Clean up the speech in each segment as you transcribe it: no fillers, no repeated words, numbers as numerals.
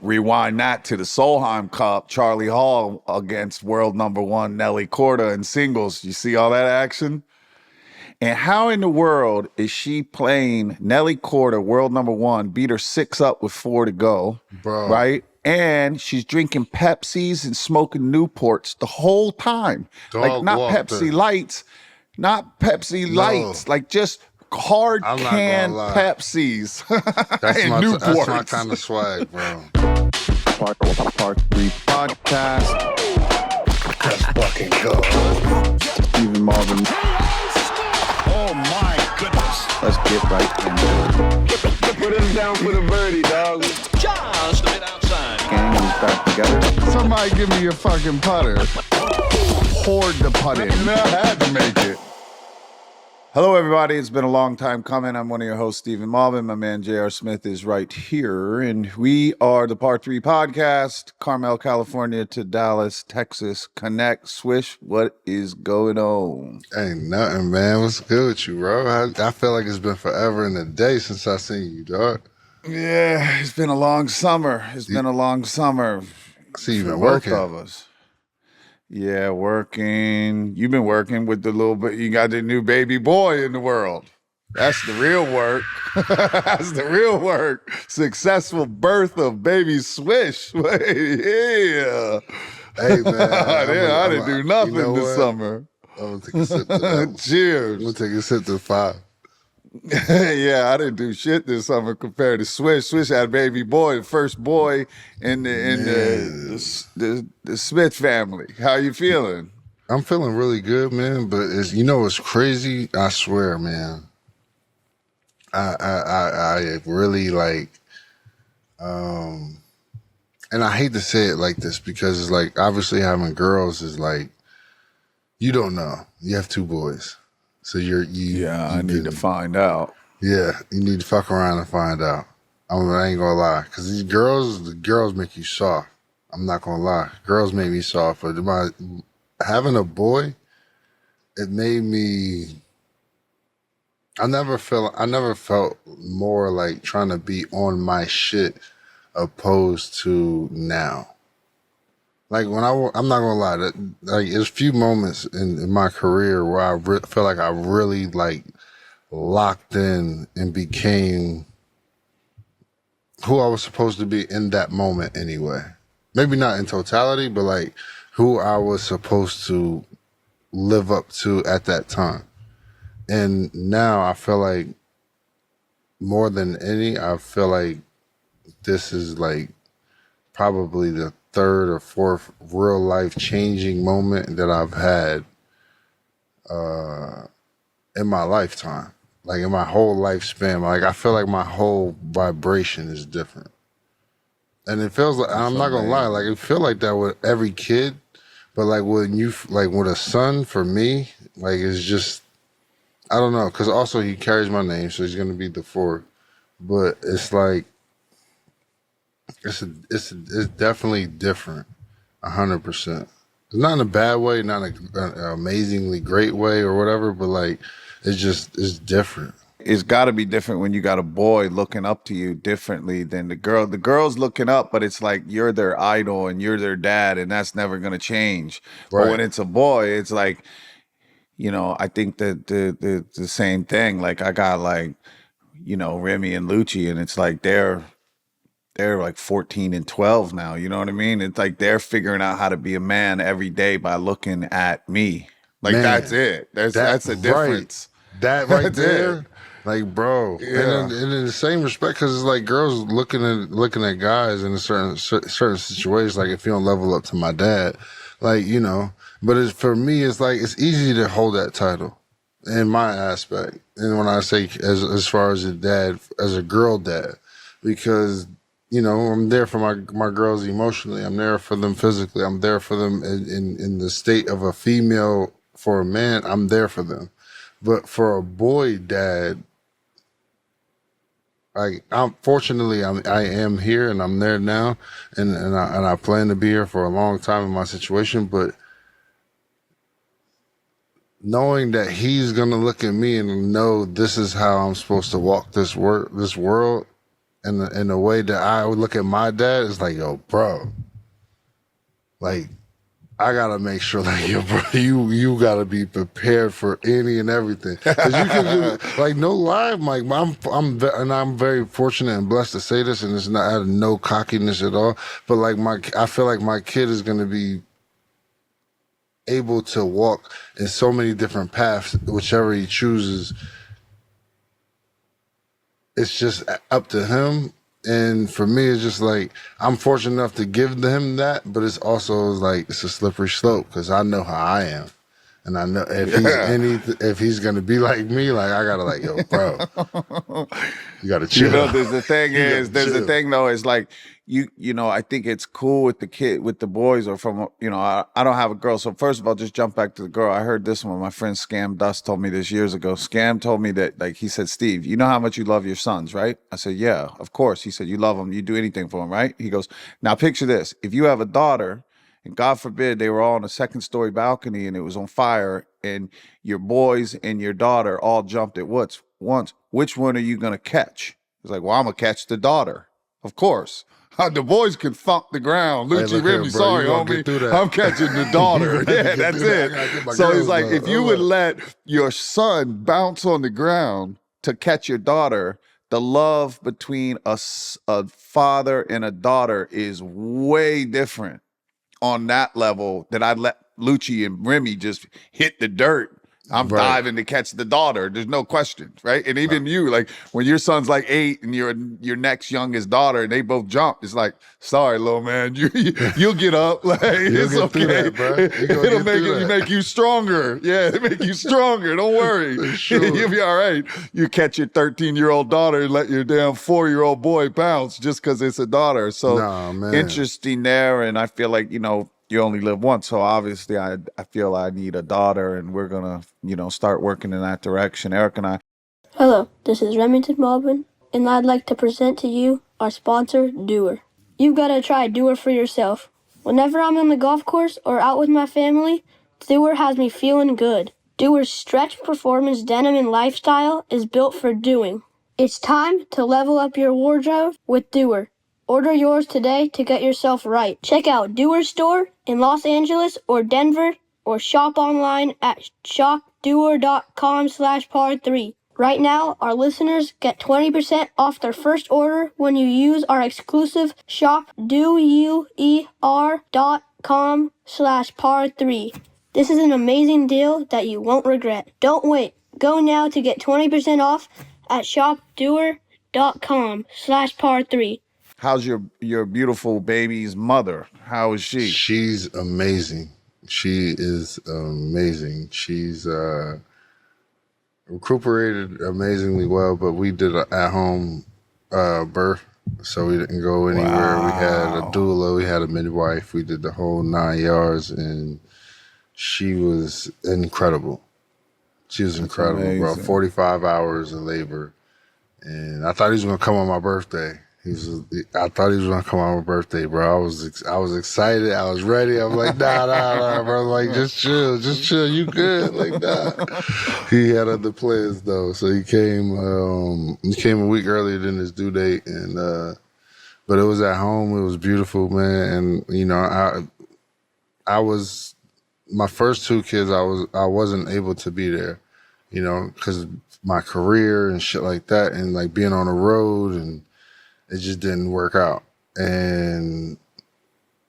rewind that to the Solheim Cup, Charley Hall against world number one Nelly Korda in singles. You see all that action? And how in the world is she playing Nelly Korda, world number one, beat her 6-up with 4 to go, Bro. right? And she's drinking Pepsis and smoking Newports the whole time. Dog not walked Pepsi her. Lights, not Pepsi Lights, like just hard I'm not canned gonna lie. Pepsis That's and my Newports. that's my kind of swag, bro. Part 3 podcast. Let's fucking go. Stephen Malbon. Oh my goodness. Let's get right into it. Put him down for the birdie, dog. Just a bit outside. Gang is back together. Somebody give me your fucking putter. Hoard the putt in. I had to make it. Hello, everybody. It's been a long time coming. I'm one of your hosts, Stephen Malbon. My man, J.R. Smith, is right here. And we are the Part 3 podcast, Carmel, California to Dallas, Texas. Connect. Swish, what is going on? Ain't nothing, man. What's good with you, bro? I feel like it's been forever and a day since I seen you, dog. Yeah, it's been a long summer. See, you for been both working. of us. Yeah, working. You've been working with the little bit. You got the new baby boy in the world. That's the real work. That's the real work. Successful birth of baby Swish. Yeah. Hey, man. I didn't do nothing you know this what? summer. I'm gonna take a sip to that. Cheers. I'm gonna take a sip to 5. Yeah, I didn't do shit this summer compared to Swish. Swish had a baby boy, the first boy in the Smith family. How you feeling? I'm feeling really good, man. But it's crazy. I swear, man. I really like, and I hate to say it like this because it's like obviously having girls is like you don't know. You have 2 boys, so I need to find out. Yeah, you need to fuck around and find out. I ain't gonna lie, because the girls make you soft. I'm not gonna lie, girls make me soft. But having a boy, it made me. I never felt more like trying to be on my shit opposed to now. Like when I'm not gonna lie, like there's a few moments in my career where I feel like I really like locked in and became who I was supposed to be in that moment anyway. Maybe not in totality, but like who I was supposed to live up to at that time. And now I feel like more than any, I feel like this is like probably the 3rd or 4th real life changing moment that I've had in my lifetime. Like in my whole lifespan, like I feel like my whole vibration is different. And it feels like, I'm not gonna lie, like it feel like that with every kid, but like when with a son, for me, like it's just, I don't know, because also he carries my name, so he's gonna be the 4th. But it's like, it's definitely different, 100%. It's not in a bad way, not an amazingly great way or whatever, but like it's different. It's got to be different when you got a boy looking up to you differently than the girl. The girl's looking up, but it's like you're their idol and you're their dad, and that's never gonna change. Right. But when it's a boy, it's like, you know, I think that the same thing. Like I got like, you know, Remy and Lucci, and it's like they're like 14 and 12 now. You know what I mean? It's like they're figuring out how to be a man every day by looking at me. Like, man, that's it. That's a difference. Right. That right That's there, it. like, bro. Yeah. And in the same respect, because it's like girls looking at guys in a certain situations. Like if you don't level up to my dad, like, you know. But for me, it's like it's easy to hold that title in my aspect. And when I say as far as a dad, as a girl dad, because, you know, I'm there for my girls emotionally. I'm there for them physically. I'm there for them in the state of a female for a man. I'm there for them. But for a boy dad, I am here and I'm there now, and I plan to be here for a long time in my situation. But knowing that he's gonna look at me and know this is how I'm supposed to walk this world, in the way that I would look at my dad, it's like, yo, bro, like, I gotta make sure, like, yo, bro, you gotta be prepared for any and everything. Cause you can do, like, no lie, Mike. I'm very fortunate and blessed to say this, and it's not out of no cockiness at all. But like I feel like my kid is gonna be able to walk in so many different paths, whichever he chooses. It's just up to him. And for me, it's just like, I'm fortunate enough to give him that, but it's also like, it's a slippery slope because I know how I am. And I know if he's going to be like me, like, I got to like, yo, bro, you got to chill. You know, the thing though, is like, you know, I think it's cool with the boys or from, you know, I don't have a girl. So first of all, just jump back to the girl. I heard this one. My friend Scam Dust told me this years ago. Scam told me that, like, he said, Steve, you know how much you love your sons, right? I said, yeah, of course. He said, you love them. You do anything for them, right? He goes, now picture this. If you have a daughter, and God forbid they were all on a second-story balcony and it was on fire, and your boys and your daughter all jumped at once, which one are you going to catch? He's like, well, I'm going to catch the daughter. Of course. The boys can thump the ground. Lucci Remy, sorry, homie. I'm catching the daughter. Yeah, that's it. So he's like, if you would let your son bounce on the ground to catch your daughter, the love between a father and a daughter is way different on that level that I'd let Lucci and Remy just hit the dirt. I'm diving to catch the daughter. There's no question, right? And even you, like, when your son's like 8 and you're your next youngest daughter and they both jump, it's like, sorry, little man, you'll get up. Like, it's okay. It'll make you stronger. Yeah, it'll make you stronger. Don't worry. Sure. You'll be all right. You catch your 13-year-old daughter and let your damn 4-year-old boy bounce just because it's a daughter. So interesting there. And I feel like, you know, you only live once, so obviously I feel I need a daughter, and we're gonna, you know, start working in that direction. Eric and I. Hello, this is Remington Malbon, and I'd like to present to you our sponsor, Doer. You've got to try Doer for yourself. Whenever I'm on the golf course or out with my family, Doer has me feeling good. Doer's stretch performance denim and lifestyle is built for doing. It's time to level up your wardrobe with Doer. Order yours today to get yourself right. Check out Doer's store in Los Angeles or Denver, or shop online at shopdoer.com/par3. Right now, our listeners get 20% off their first order when you use our exclusive shopdoer.com/par3. This is an amazing deal that you won't regret. Don't wait. Go now to get 20% off at shopdoer.com/par3. How's your beautiful baby's mother? How is she? She's amazing. She is amazing. She's recuperated amazingly well, but we did an at-home birth, so we didn't go anywhere. Wow. We had a doula, we had a midwife, we did the whole 9 yards, and she was incredible. She was incredible, bro. 45 hours of labor, and I thought he was gonna come on my birthday. I thought he was gonna come on my birthday, bro. I was excited. I was ready. I was like, nah, bro. Like, just chill. You good? Like, nah. He had other plans though, so he came a week earlier than his due date, and but it was at home. It was beautiful, man. And you know, I was my first 2 kids. I wasn't able to be there, you know, because my career and shit like that, and like being on the road, and it just didn't work out. And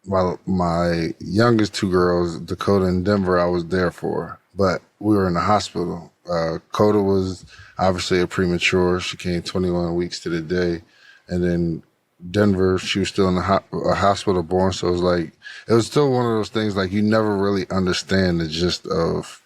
my youngest 2 girls, Dakota and Denver, I was there for, but we were in the hospital. Coda was obviously a premature. She came 21 weeks to the day. And then Denver, she was still in a hospital born. So it was still one of those things, like, you never really understand the gist of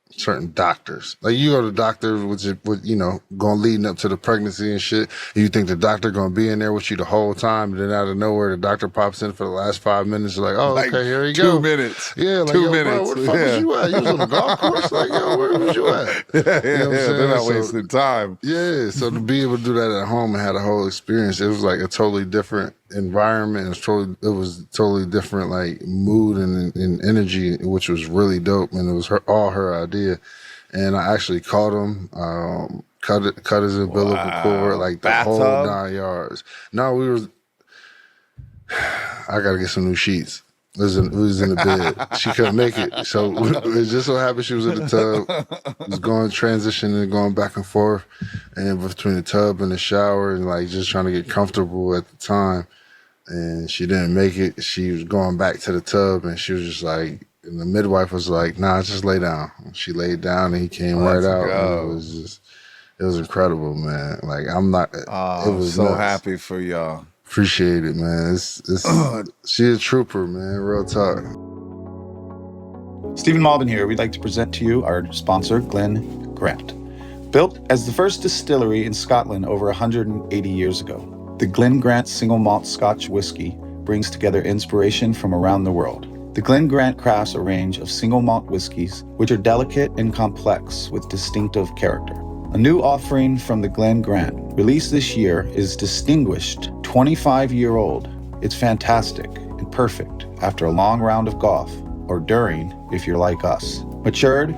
certain doctors. Like, you go to doctors with you know, going leading up to the pregnancy and shit, and you think the doctor gonna be in there with you the whole time, and then out of nowhere the doctor pops in for the last 5 minutes. You're like, oh, like, okay, here you go. 2 minutes. Yeah, like, 2 minutes. Bro, where the fuck was you at? You was on the golf course? Like, yo, where was you at? Yeah, you know they're not wasting time. Yeah, so to be able to do that at home and have the whole experience, it was like a totally different environment. It was totally different, like, mood and energy, which was really dope. And it was all her idea. And I actually called him. cut his umbilical cord, like the whole Bathtub? 9 yards. No, I gotta get some new sheets. We was in the bed. She couldn't make it. So it just so happened she was in the tub. Was transitioning, going back and forth, and between the tub and the shower, and like just trying to get comfortable at the time. And she didn't make it. She was going back to the tub, and she was just like, and the midwife was like, "Nah, just lay down." And she laid down, and he came right out. And it was incredible, man. Like it was so nuts. happy for y'all. Appreciate it, man. It's she a trooper, man. Real talk. Stephen Malbon here. We'd like to present to you our sponsor, Glen Grant. Built as the first distillery in Scotland over 180 years ago, the Glen Grant single malt Scotch whiskey brings together inspiration from around the world. The Glen Grant crafts a range of single malt whiskeys, which are delicate and complex with distinctive character. A new offering from the Glen Grant, released this year, is distinguished 25-year-old. It's fantastic and perfect after a long round of golf, or during if you're like us. Matured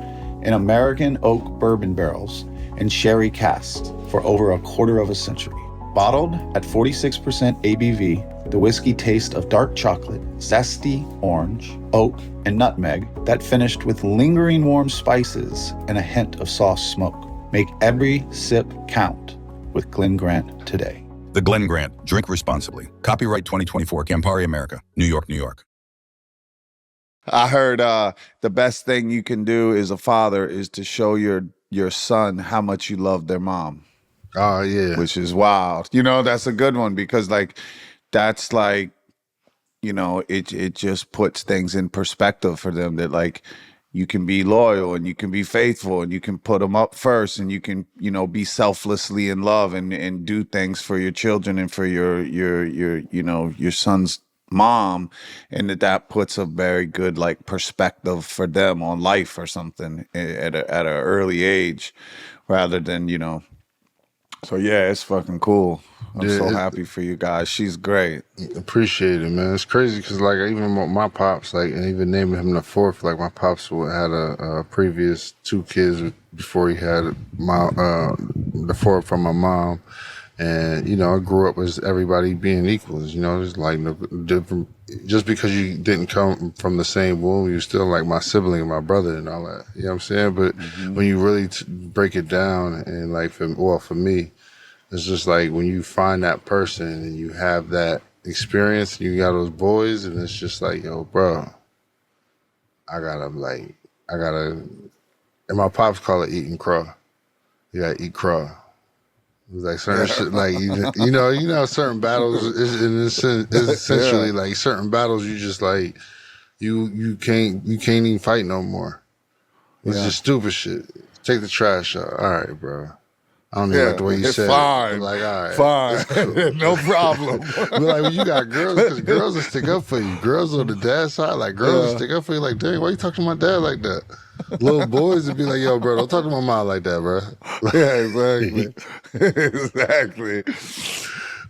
in American oak bourbon barrels and sherry casks for over a quarter of a century. Bottled at 46% ABV, the whiskey tastes of dark chocolate, zesty orange, oak, and nutmeg that finished with lingering warm spices and a hint of soft smoke. Make every sip count with Glen Grant today. The Glen Grant. Drink responsibly. Copyright 2024. Campari America. New York, New York. I heard the best thing you can do as a father is to show your son how much you love their mom. Oh, yeah. Which is wild. You know, that's a good one because that's it just puts things in perspective for them that you can be loyal and you can be faithful and you can put them up first and you can, be selflessly in love and do things for your children and for your son's mom, and that puts a very good perspective for them on life or something at an early age rather than, So yeah, it's fucking cool. I'm so happy for you guys. She's great. Appreciate it, man. It's crazy because even with my pops, and even naming him the fourth, my pops had a previous 2 kids before he had the fourth from my mom, and I grew up as everybody being equals. There's no different. Just because you didn't come from the same womb, you're still like my sibling and my brother and all that. You know what I'm saying? But when you really break it down, and for me, it's just when you find that person and you have that experience, and you got those boys, and it's just yo, bro, I gotta, and my pops call it eating craw. You gotta eat craw. It's certain shit, certain battles is essentially certain battles you just you can't even fight no more. It's just stupid shit. Take the trash out. All right, bro. I don't even like the way you said fine. it. All right. Fine. Cool. No problem. But when you got girls, because girls will stick up for you. Girls on the dad side, girls will stick up for you. Dang, why you talking to my dad like that? Little boys would be like, yo, bro, don't talk to my mom like that, bro. Yeah, exactly.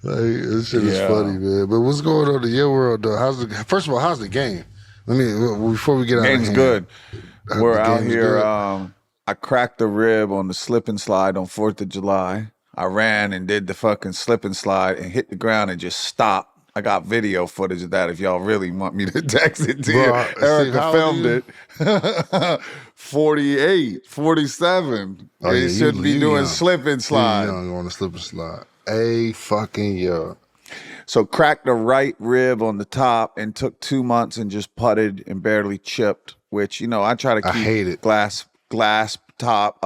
This shit is funny, man. But what's going on in your world, though? First of all, how's the game? Before we get out of Game's hand. Good. We're out here. Good. I cracked a rib on the slip and slide on 4th of July. I ran and did the fucking slip and slide and hit the ground and just stopped. I got video footage of that if y'all really want me to text it to you. Erica filmed it. 48, 47. Oh, They should be doing slip and slide. You don't want to slip and slide. A fucking yo. So cracked the right rib on the top and took 2 months and just putted and barely chipped, which, I try to keep hate it. glass top,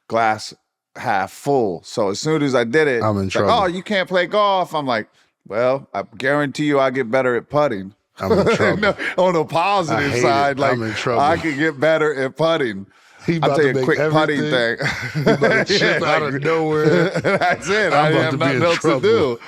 glass half full. So as soon as I did it, I'm in trouble. You can't play golf. I'm like, well, I guarantee you I get better at putting. I'm in trouble. No, on the positive side, I'm in trouble. I can get better at putting. He about I'll tell to you a make quick putting thing. He about to chip out of nowhere. That's it. I have nothing else to do.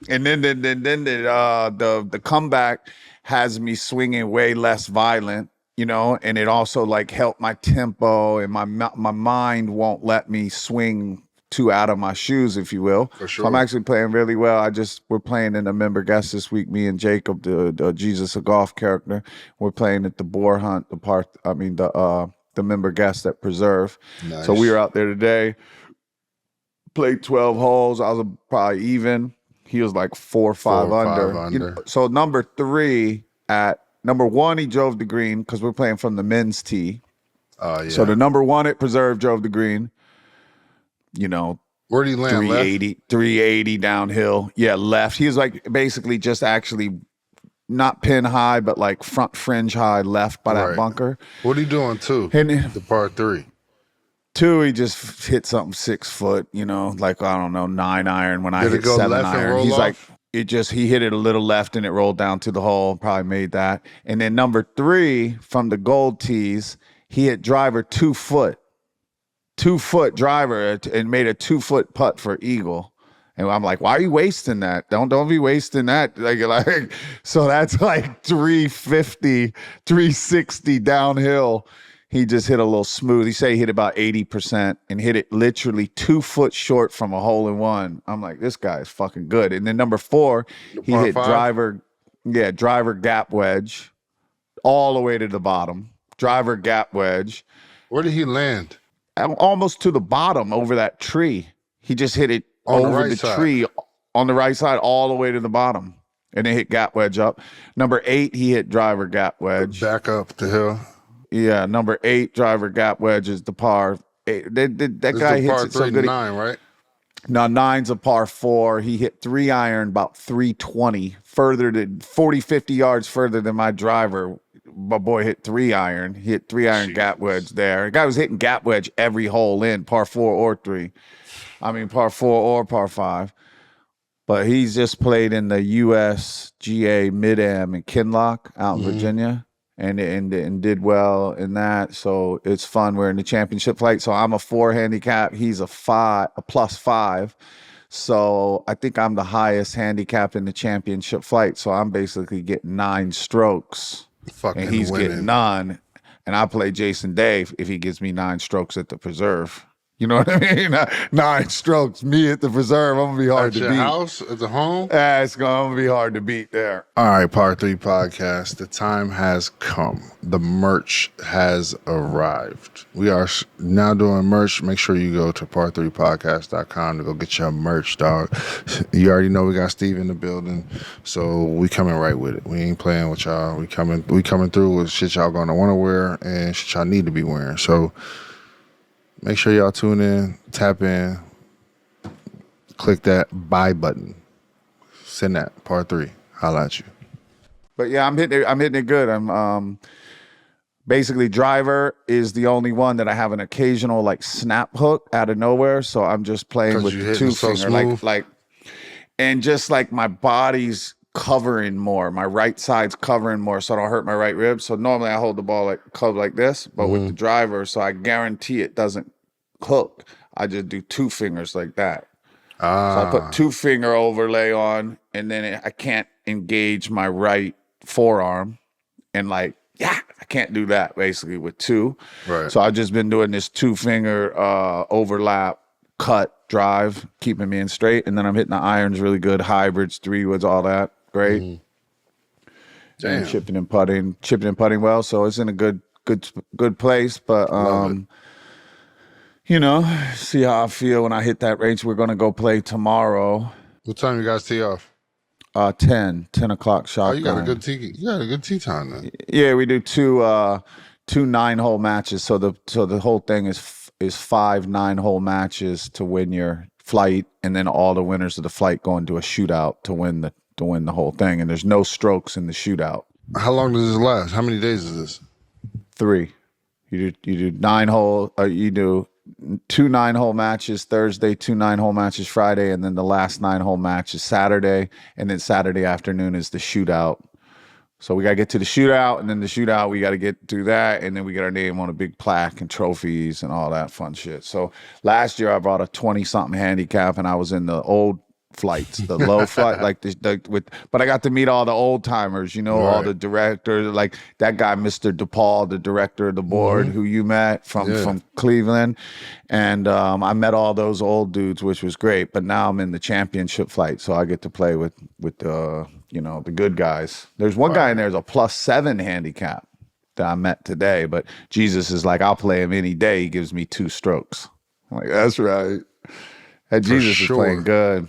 And then the comeback has me swinging way less violent, and it also helped my tempo, and my mind won't let me swing too out of my shoes, if you will. For sure. So I'm actually playing really well. We're playing in a member guest this week, me and Jacob, the Jesus of Golf character. We're playing at the Boar Hunt, the member guest at Preserve. Nice. So we were out there today. Played 12 holes. I was probably even. He was like 4 or 5 under. You know, so number 3 at number 1, he drove the green because we're playing from the men's tee. Oh, yeah. So the number 1 at Preserve drove the green. You know, where did he land? 380 downhill. Yeah, left. He was like basically just actually not pin high, but like front fringe high left by that bunker. What are you doing too? And the par 3. 2, he just hit something 6 foot, you know, like, I don't know, 9 iron when I hit 7 iron. He's like, he hit it a little left and it rolled down to the hole, probably made that. And then number 3 from the gold tees, he hit driver 2 foot driver and made a 2 foot putt for eagle. And I'm like, why are you wasting that? Don't be wasting that. Like, so that's like 350, 360 downhill. He just hit a little smooth. He said he hit about 80% and hit it literally 2 foot short from a hole in one. I'm like, this guy is fucking good. And then number 4, he hit driver gap wedge all the way to the bottom. Driver gap wedge. Where did he land? Almost to the bottom over that tree. He just hit it over the tree on the right side all the way to the bottom. And then hit gap wedge up. Number 8, he hit driver gap wedge. Back up the hill. Yeah, number 8 driver gap wedge is the par. That guy hits it so good. 9, right? No, 9's a par 4. He hit 3 iron about 320, further than 40, 50 yards further than my driver. My boy hit 3 iron. He hit 3 iron gap wedge there. The guy was hitting gap wedge every hole in, par 4 or 3. I mean, par 4 or par 5. But he's just played in the USGA Mid-Am in Kinloch out in Virginia. And did well in that. So it's fun. We're in the championship flight. So I'm a 4 handicap. He's a +5. So I think I'm the highest handicap in the championship flight. So I'm basically getting 9 strokes. Fucking and he's winning. getting none. And I play Jason Day if he gives me 9 strokes at the Preserve. You know what I mean? 9 strokes, me at the Preserve. I'm gonna be hard to beat. At your house, at the home? It's gonna be hard to beat there. All right, Part 3 podcast. The time has come. The merch has arrived. We are now doing merch. Make sure you go to part3podcast.com to go get your merch, dog. You already know we got Steve in the building, so we coming right with it. We ain't playing with y'all. We coming through with shit y'all gonna want to wear and shit y'all need to be wearing. So make sure y'all tune in, tap in, click that buy button. Send that, Part 3. Holla at you. But yeah, I'm hitting it good. I'm basically driver is the only one that I have an occasional like snap hook out of nowhere. So I'm just playing with the 2 finger, like, and just like my body's covering more. My right side's covering more, so I don't hurt my right rib. So normally I hold the ball like this, but with the driver, so I guarantee it doesn't hook. I just do 2 fingers like that. So I put 2 finger overlay on, and then I can't engage my right forearm, and I can't do that basically with 2. Right. So I've just been doing this 2 finger overlap cut drive, keeping me in straight, and then I'm hitting the irons really good, hybrids, 3-woods, all that. Great. And chipping and putting well. So it's in a good place. But you know, see how I feel when I hit that range. We're gonna go play tomorrow. What time you guys tee off? 10 o'clock shot. Oh, you got a good tee time then. Yeah, we do 2 9-hole matches. So the whole thing is 5 9-hole matches to win your flight, and then all the winners of the flight go into a shootout to win the whole thing. And there's no strokes in the shootout. How long does this last? How many days is this? 3. You do 9-hole. You do 2 9-hole matches Thursday, 2 9-hole matches Friday, and then the last 9-hole match is Saturday, and then Saturday afternoon is the shootout. So we got to get to the shootout, and then the shootout, we got to get through that, and then we get our name on a big plaque and trophies and all that fun shit. So last year I brought a 20-something handicap, and I was in the old flights, the low flight, like but I got to meet all the old timers, you know, all the directors, like that guy, Mr. DePaul, the director of the board, who you met from Cleveland, and I met all those old dudes, which was great. But now I'm in the championship flight, so I get to play with you know, the good guys. There's one guy in there, is a +7 handicap that I met today, but Jesus is like, I'll play him any day. He gives me 2 strokes. I'm like, that's right. That For Jesus sure. is playing good.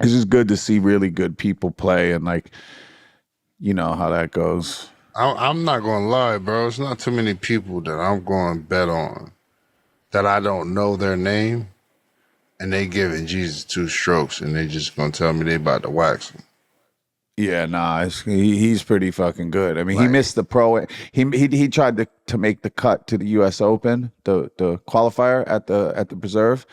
It's just good to see really good people play, and like, you know how that goes. I'm not gonna lie, bro. It's not too many people that I'm going to bet on that I don't know their name, and they giving Jesus 2 strokes, and they just gonna tell me they about to wax him. Yeah, nah, he's pretty fucking good. I mean, he Like- missed the pro. He tried to make the cut to the U.S. Open, the qualifier at the Preserve,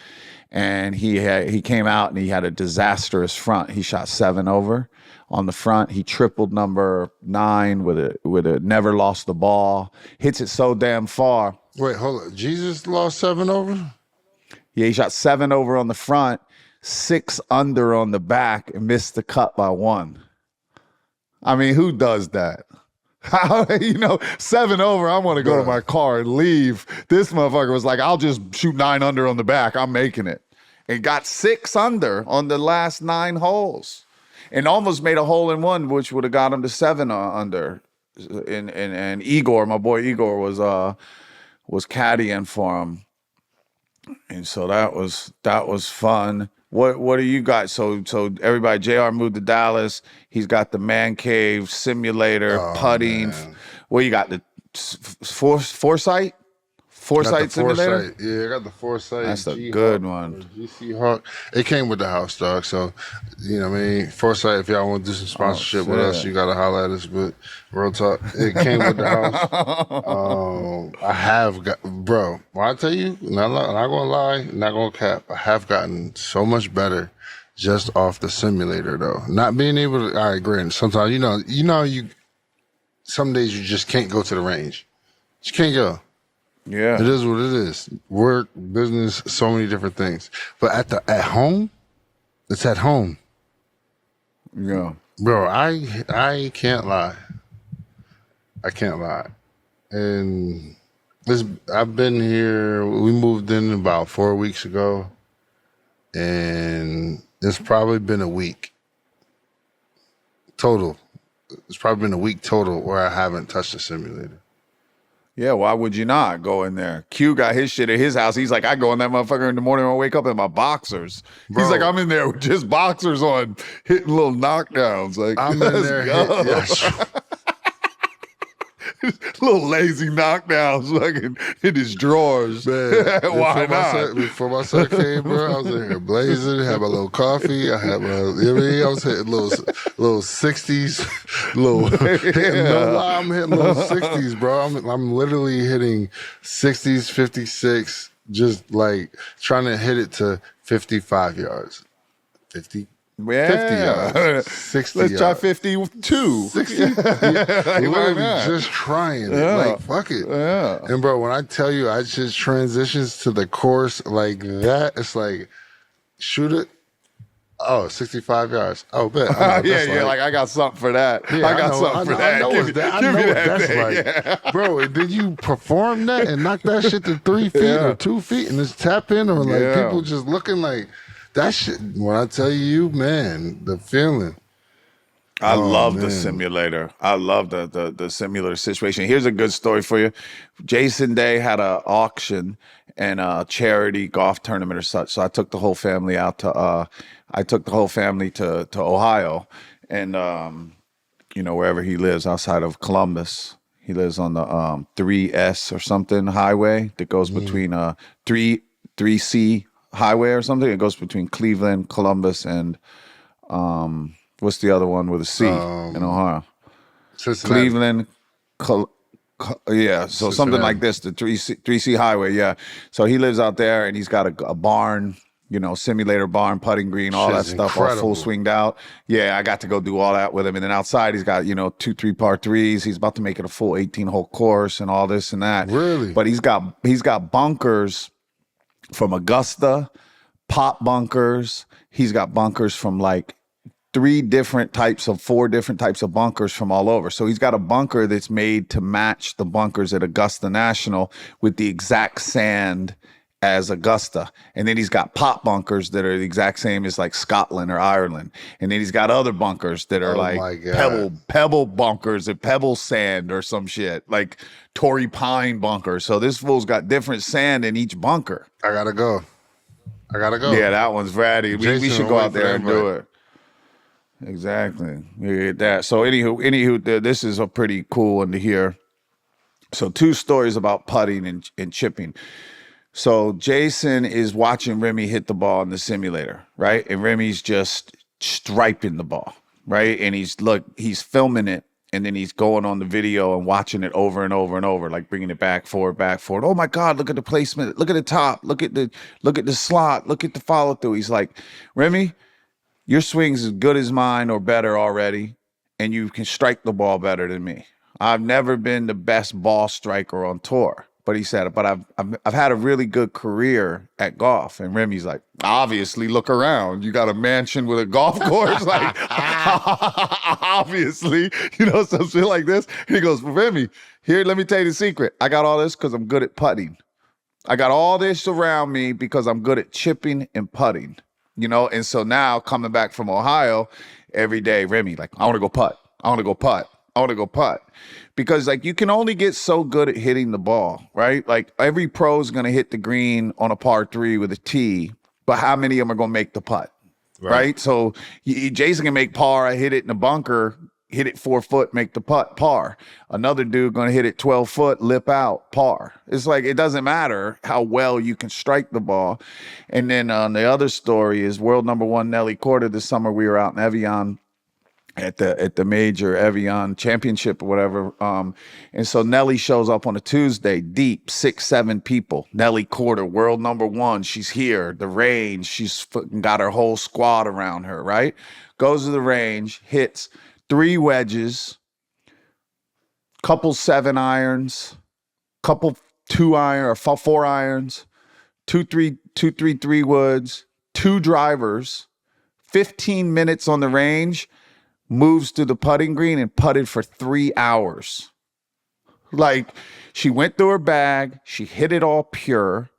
and he came out and he had a disastrous front. He shot 7 over on the front. He tripled number 9 with a never lost the ball. Hits it so damn far. Wait, hold on. Jesus lost 7 over? Yeah, he shot 7 over on the front, 6 under on the back, and missed the cut by 1. I mean, who does that? How, 7 over, I want to go to my car and leave. This motherfucker was like, I'll just shoot 9 under on the back. I'm making it. And got 6 under on the last 9 holes. And almost made a hole in one, which would have got him to 7 under. And Igor, my boy Igor, was caddying for him. And so that was fun. What do you got? So everybody, JR moved to Dallas. He's got the man cave simulator, putting. Man. What you got? The Foresight? Foresight simulator? Foresight. Yeah, I got the Foresight. That's a G-Hawk, good one. or GC Hawk. It came with the house, dog. So, you know what I mean? Foresight, if y'all want to do some sponsorship with us, you got to holler at us. But real talk, it came with the house. I have got, bro, when I tell you, not going to lie, not going to cap, I have gotten so much better just off the simulator, though. Not being able to, all right, granted, sometimes, some days you just can't go to the range. You can't go. Yeah. It is what it is. Work, business, so many different things. But at home, it's at home. Yeah. Bro, I can't lie. I can't lie. And I've been here, we moved in about 4 weeks ago, and it's probably been a week total. It's probably been a week total where I haven't touched a simulator. Yeah, why would you not go in there? Q got his shit at his house. He's like, I go in that motherfucker in the morning when I wake up in my boxers. Bro. He's like, I'm in there with just boxers on, hitting little knockdowns. Like, I'm in let's there. go. Little lazy knockdowns fucking in his drawers. Man, Why not? Before my son came, bro, I was in here blazing, had my little coffee. I had my, I was hitting little 60s, no lie, I'm hitting little 60s, bro. I'm literally hitting 60s, 56, just like trying to hit it to 55 yards. 50 Yeah. 50 yards, 60 Let's try yards. 52. 60? Like, why Literally not? just trying it. Yeah. Like, fuck it. Yeah. And bro, when I tell you I just transitions to the course like that, it's like, shoot it. Oh, 65 yards. Oh, bet. Yeah, like I got something for that. Yeah, I got something for that. I know Give it's me- that. I give know me what that that's thing. like. Yeah. Bro, did you perform that and knock that shit to 3 feet Yeah. or 2 feet and just tap in, or like Yeah. people just looking like that shit? When I tell you, man, the feeling. I love the man. simulator. I love the simulator situation. Here's a good story for you. Jason Day had an auction and a charity golf tournament or such. So I took the whole family out to Ohio, and wherever he lives outside of Columbus. He lives on the 3S or something highway that goes between 3C highway or something. It goes between Cleveland, Columbus, and what's the other one with a C in Ohio? Cincinnati. Cleveland, yeah. So something Cincinnati. like this, the 3C highway, yeah. So he lives out there, and he's got a barn, simulator barn, putting green, all that Shit's stuff, all incredible. full swinged out. Yeah, I got to go do all that with him. And then outside, he's got 2-3 par threes. He's about to make it a full 18-hole course and all this and that. Really? But he's got bunkers from Augusta, pop bunkers. He's got bunkers from like 4 different types of bunkers from all over. So he's got a bunker that's made to match the bunkers at Augusta National with the exact sand as Augusta. And then he's got pop bunkers that are the exact same as like Scotland or Ireland. And then he's got other bunkers that are my like God. pebble bunkers and pebble sand or some shit, like Torrey Pine bunker. So this fool's got different sand in each bunker. I gotta go. I gotta go. Yeah, that one's ratty. We Jason should will go wait out for there the and do invite. it. Exactly. We get that. So anywho, this is a pretty cool one to hear. So 2 stories about putting and chipping. So Jason is watching Remy hit the ball in the simulator, right? And Remy's just striping the ball, right? And he's filming it, and then he's going on the video and watching it over and over and over, like bringing it back forward. Oh my God, look at the placement. Look at the top. Look at the slot. Look at the follow through. He's like, Remy, your swing's as good as mine or better already, and you can strike the ball better than me. I've never been the best ball striker on tour. But he said, but I've had a really good career at golf. And Remy's like, obviously, look around. You got a mansion with a golf course. Like, obviously, some shit like this. And he goes, Remy, here, let me tell you the secret. I got all this because I'm good at putting. I got all this around me because I'm good at chipping and putting. And so now coming back from Ohio every day, Remy, like, I want to go putt. I want to go putt. I want to go putt. Because like you can only get so good at hitting the ball, right? Like every pro is going to hit the green on a par 3 with a tee, but how many of them are going to make the putt, right? So Jason can make par, I hit it in the bunker, hit it 4 foot, make the putt, par. Another dude going to hit it 12 foot, lip out, par. It's like it doesn't matter how well you can strike the ball. And then the other story is world number 1 Nelly Korda. This summer we were out in Evian at the major Evian championship or whatever. And so Nelly shows up on a Tuesday, deep, 6-7 people. Nelly Korda, world number 1. She's here, the range. She's got her whole squad around her, right? Goes to the range, hits 3 wedges, couple 7 irons, couple 2 iron or 4 irons, 3 woods, 2 drivers, 15 minutes on the range, moves to the putting green and putted for 3 hours. Like, she went through her bag. She hit it all pure.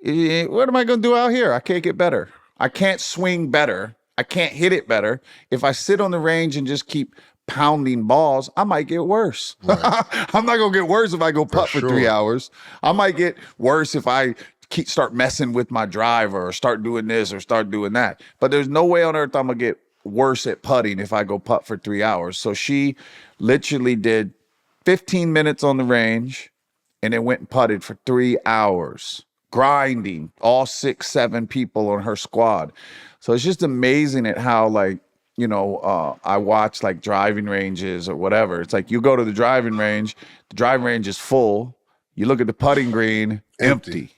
What am I going to do out here? I can't get better. I can't swing better. I can't hit it better. If I sit on the range and just keep pounding balls, I might get worse. Right. I'm not going to get worse if I go putt for 3 hours. I might get worse if I start messing with my driver or start doing this or start doing that. But there's no way on earth I'm going to get worse at putting if I go putt for 3 hours. So she literally did 15 minutes on the range and then went and putted for 3 hours, grinding all 6-7 people on her squad. So it's just amazing at how, like, I watch like driving ranges or whatever. It's like you go to the driving range is full. You look at the putting green, empty.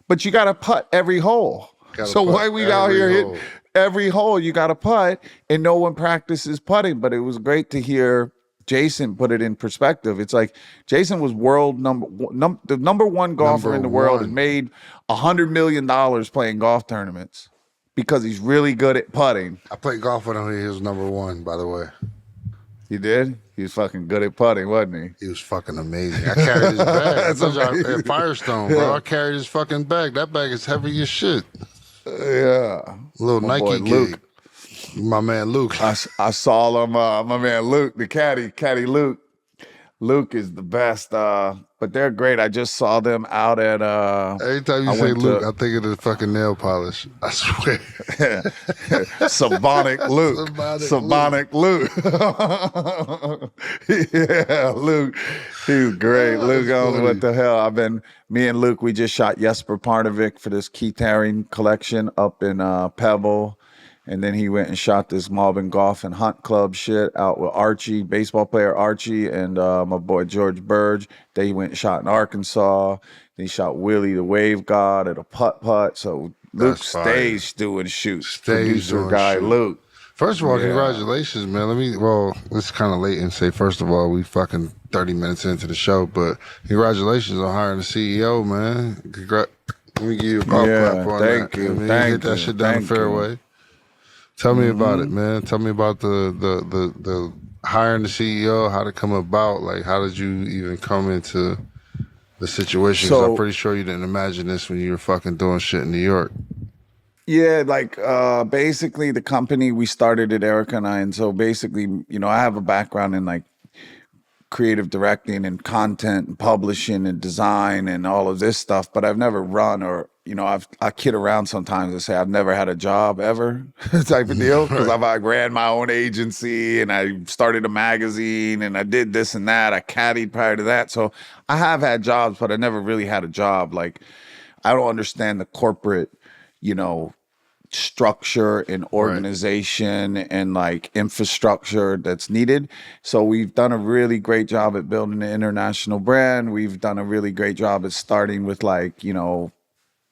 But you got to putt every hole. So why we out here hitting every hole? You got to putt, and no one practices putting. But it was great to hear Jason put it in perspective. It's like Jason was the number 1 golfer in the world, and made $100 million playing golf tournaments because he's really good at putting. I played golf with him. He was number 1, by the way. You did? He was fucking good at putting, wasn't he? He was fucking amazing. I carried his bag. At Firestone, bro. I carried his fucking bag. That bag is heavy as shit. Yeah. Little My Nike boy, Luke. gig. My man Luke. I saw him, my man Luke, the caddy Luke. Luke is the best, but they're great. I just saw them out at... Every time you say Luke, I think of the fucking nail polish. I swear. Sabonic Luke. Sabonic Luke. Yeah, Luke. He's great. Luke, I don't know what the hell. Me and Luke, we just shot Jesper Parnevik for this Keith Haring collection up in Pebble. And then he went and shot this Malbon Golf and Hunt Club shit out with Archie, baseball player Archie, and my boy George Burge. Then he went and shot in Arkansas. Then he shot Willie the Wave God at a putt-putt. So Luke stays doing shoots. Producer guy Luke. First of all, congratulations, man. It's kind of late and say, first of all, we fucking 30 minutes into the show, but congratulations on hiring the CEO, man. Let me give you a golf clap on that. Thank you. Get that shit down the fairway. Tell me about it, man. Tell me about the hiring the CEO, how to come about. Like, how did you even come into the situation? Because I'm pretty sure you didn't imagine this when you were fucking doing shit in New York. Yeah, like basically the company, we started it, Erica and I. And so basically, I have a background in like creative directing and content and publishing and design and all of this stuff, but I've never run or, I kid around sometimes and say I've never had a job ever type of deal because I ran my own agency and I started a magazine and I did this and that. I caddied prior to that. So I have had jobs, but I never really had a job. Like, I don't understand the corporate, structure and organization and like infrastructure that's needed. So we've done a really great job at building an international brand. We've done a really great job at starting with like,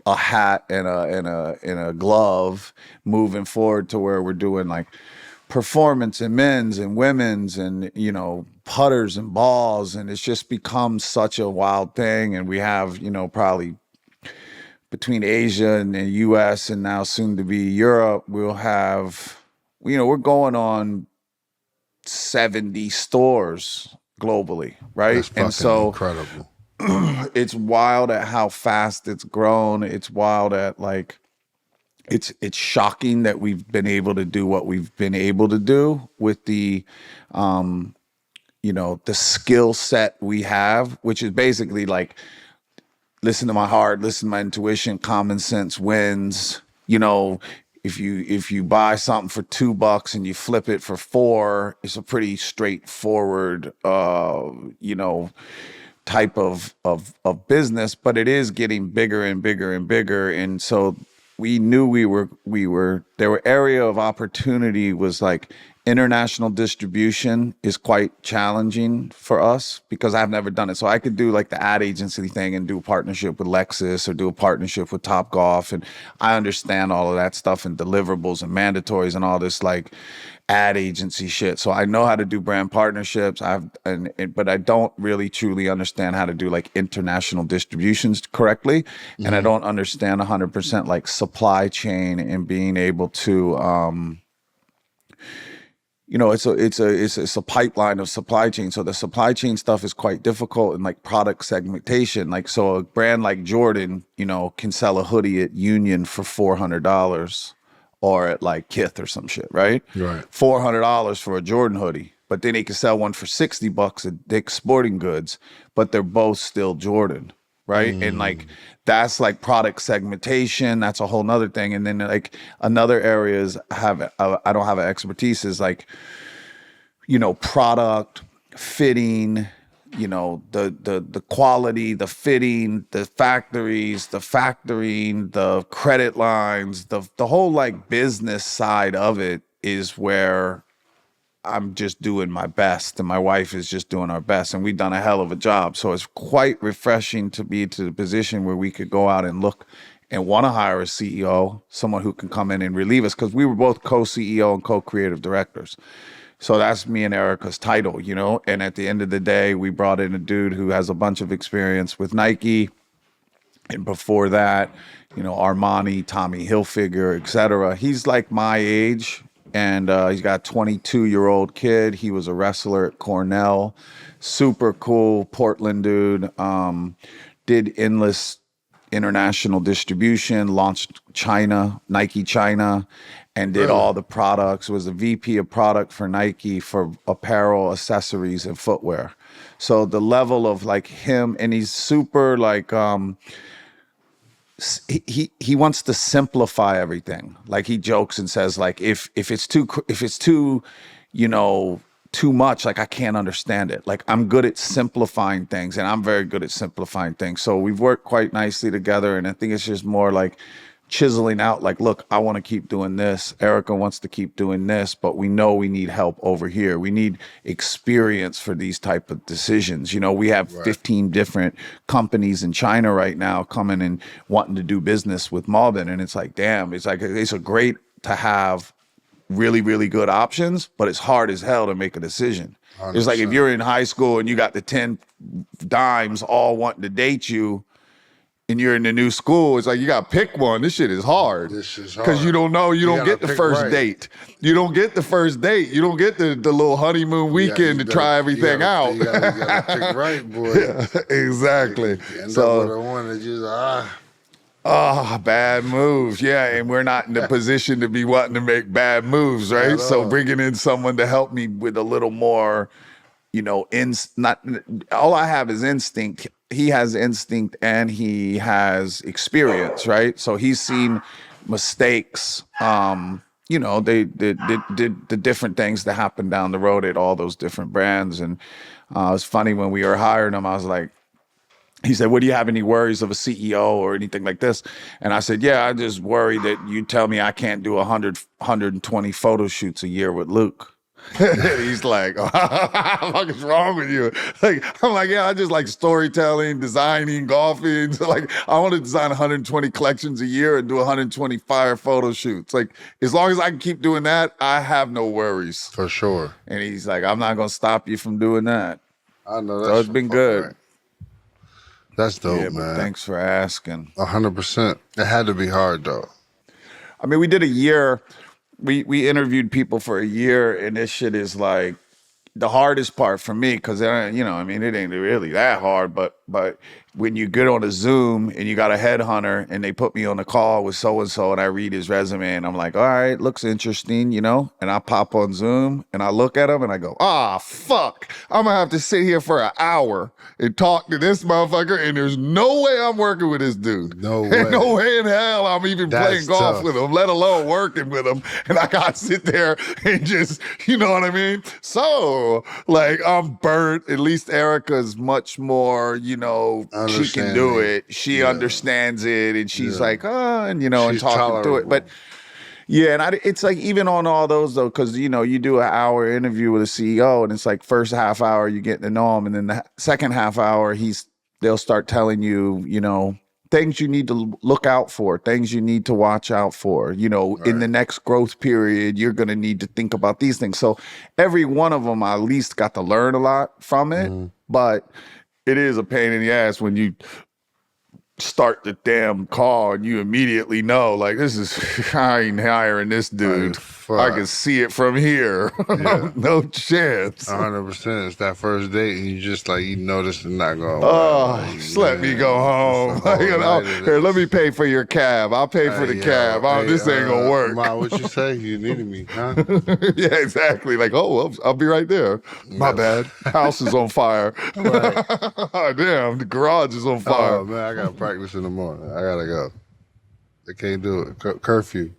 a hat and a glove, moving forward to where we're doing like performance and men's and women's and, putters and balls. And it's just become such a wild thing. And we have, probably between Asia and the US and now soon to be Europe, we'll have, we're going on 70 stores globally, right? That's fucking and so incredible. It's wild at how fast it's grown. It's wild at like, it's shocking that we've been able to do what we've been able to do with the, the skill set we have, which is basically like, listen to my heart, listen to my intuition, common sense wins. If you buy something for $2 and you flip it for $4, it's a pretty straightforward, type of business, but it is getting bigger and bigger and bigger. And so we knew there were area of opportunity was like international distribution is quite challenging for us because I've never done it. So I could do like the ad agency thing and do a partnership with Lexus or do a partnership with Topgolf. And I understand all of that stuff and deliverables and mandatories and all this like ad agency shit. So I know how to do brand partnerships. But I don't really truly understand how to do like international distributions correctly. Mm-hmm. And I don't understand 100% like supply chain and being able to, it's a pipeline of supply chain. So the supply chain stuff is quite difficult and like product segmentation. Like, so a brand like Jordan, can sell a hoodie at Union for $400 or at like Kith or some shit, right? Right. $400 for a Jordan hoodie. But then he could sell one for $60 at Dick's Sporting Goods, but they're both still Jordan, right? And like, that's like product segmentation. That's a whole nother thing. And then like another area is I don't have an expertise is like, product fitting, the quality, the fitting, the factories, the factoring, the credit lines, the whole like business side of it is where I'm just doing my best and my wife is just doing our best and we've done a hell of a job. So it's quite refreshing to be to the position where we could go out and look and want to hire a CEO, someone who can come in and relieve us because we were both co-CEO and co-creative directors. So that's me and Erica's title, and at the end of the day, we brought in a dude who has a bunch of experience with Nike. And before that, Armani, Tommy Hilfiger, etc. He's like my age. And he's got a 22-year-old kid. He was a wrestler at Cornell. Super cool Portland dude. Did endless international distribution, launched Nike China, and did all the products. Was a VP of product for Nike for apparel, accessories, and footwear. So the level of like him, and he's super like... He wants to simplify everything. Like he jokes and says like if it's too too much, like I can't understand it. Like I'm good at simplifying things and I'm very good at simplifying things. So we've worked quite nicely together and I think it's just more like chiseling out like, look, I want to keep doing this. Erica wants to keep doing this, but we know we need help over here. We need experience for these type of decisions. We have 15 different companies in China right now coming and wanting to do business with Malbon. And it's like, damn, it's a great to have really, really good options, but it's hard as hell to make a decision. 100%. It's like if you're in high school and you got the 10 dimes all wanting to date you, and you're in the new school, it's like you got to pick one. This shit is hard. Because you don't know, you don't get the first date. You don't get the first date. You don't get the little honeymoon weekend to try everything out. You got to pick right, boy. Yeah, exactly. So what I wanted just bad moves. Yeah, and we're not in the position to be wanting to make bad moves, right? So bringing in someone to help me with a little more not all I have is instinct. He has instinct and he has experience, right? So he's seen mistakes. They did the different things that happen down the road at all those different brands. And it was funny when we were hiring him. I was like, he said, "What do you have any worries of a CEO or anything like this?" And I said, "Yeah, I just worry that you tell me I can't do 120 photo shoots a year with Luke." He's like, "What the fuck is wrong with you?" I'm like, "Yeah, I just like storytelling, designing, golfing. So like, I want to design 120 collections a year and do 120 fire photo shoots. Like, as long as I can keep doing that, I have no worries." For sure. And he's like, "I'm not gonna stop you from doing that." I know that. So it's been good. Right. That's dope, Yeah, man. Thanks for asking. 100%. It had to be hard though. I mean, we did a year. We interviewed people for a year, and this shit is like the hardest part for me because it ain't really that hard. But when you get on a Zoom and you got a headhunter and they put me on a call with so and I read his resume and I'm like, all right, looks interesting, and I pop on Zoom and I look at him and I go, fuck, I'm gonna have to sit here for an hour and talk to this motherfucker, and there's no way I'm working with this dude. No way. No way in hell I'm even playing golf tough. with him, let alone working with him. And I gotta sit there and just, you know what I mean? So, like, I'm burnt. At least Erica's much more, she can do it. She understands it, and she's like, and She's talking through it. But yeah, and it's like even on all those though, because you do an hour interview with a CEO, and it's like first half hour you getting to know him, and then the second half hour they'll start telling you, things you need to look out for, things you need to watch out for. In the next growth period, you're going to need to think about these things. So every one of them, I at least got to learn a lot from it, but it is a pain in the ass when you start the damn call and you immediately know, like, I ain't hiring this dude. I can see it from here. Yeah. No chance. 100%. It's that first date, and you just like, notice it's not going just let me go home. Here, let me pay for your cab. I'll pay for the cab. This ain't gonna work. Ma, what you say? You needed me, huh? Yeah, exactly. Like, I'll be right there. My bad. House is on fire. Damn, the garage is on fire. Oh man, I gotta practice in the morning. I gotta go. I can't do it. Curfew.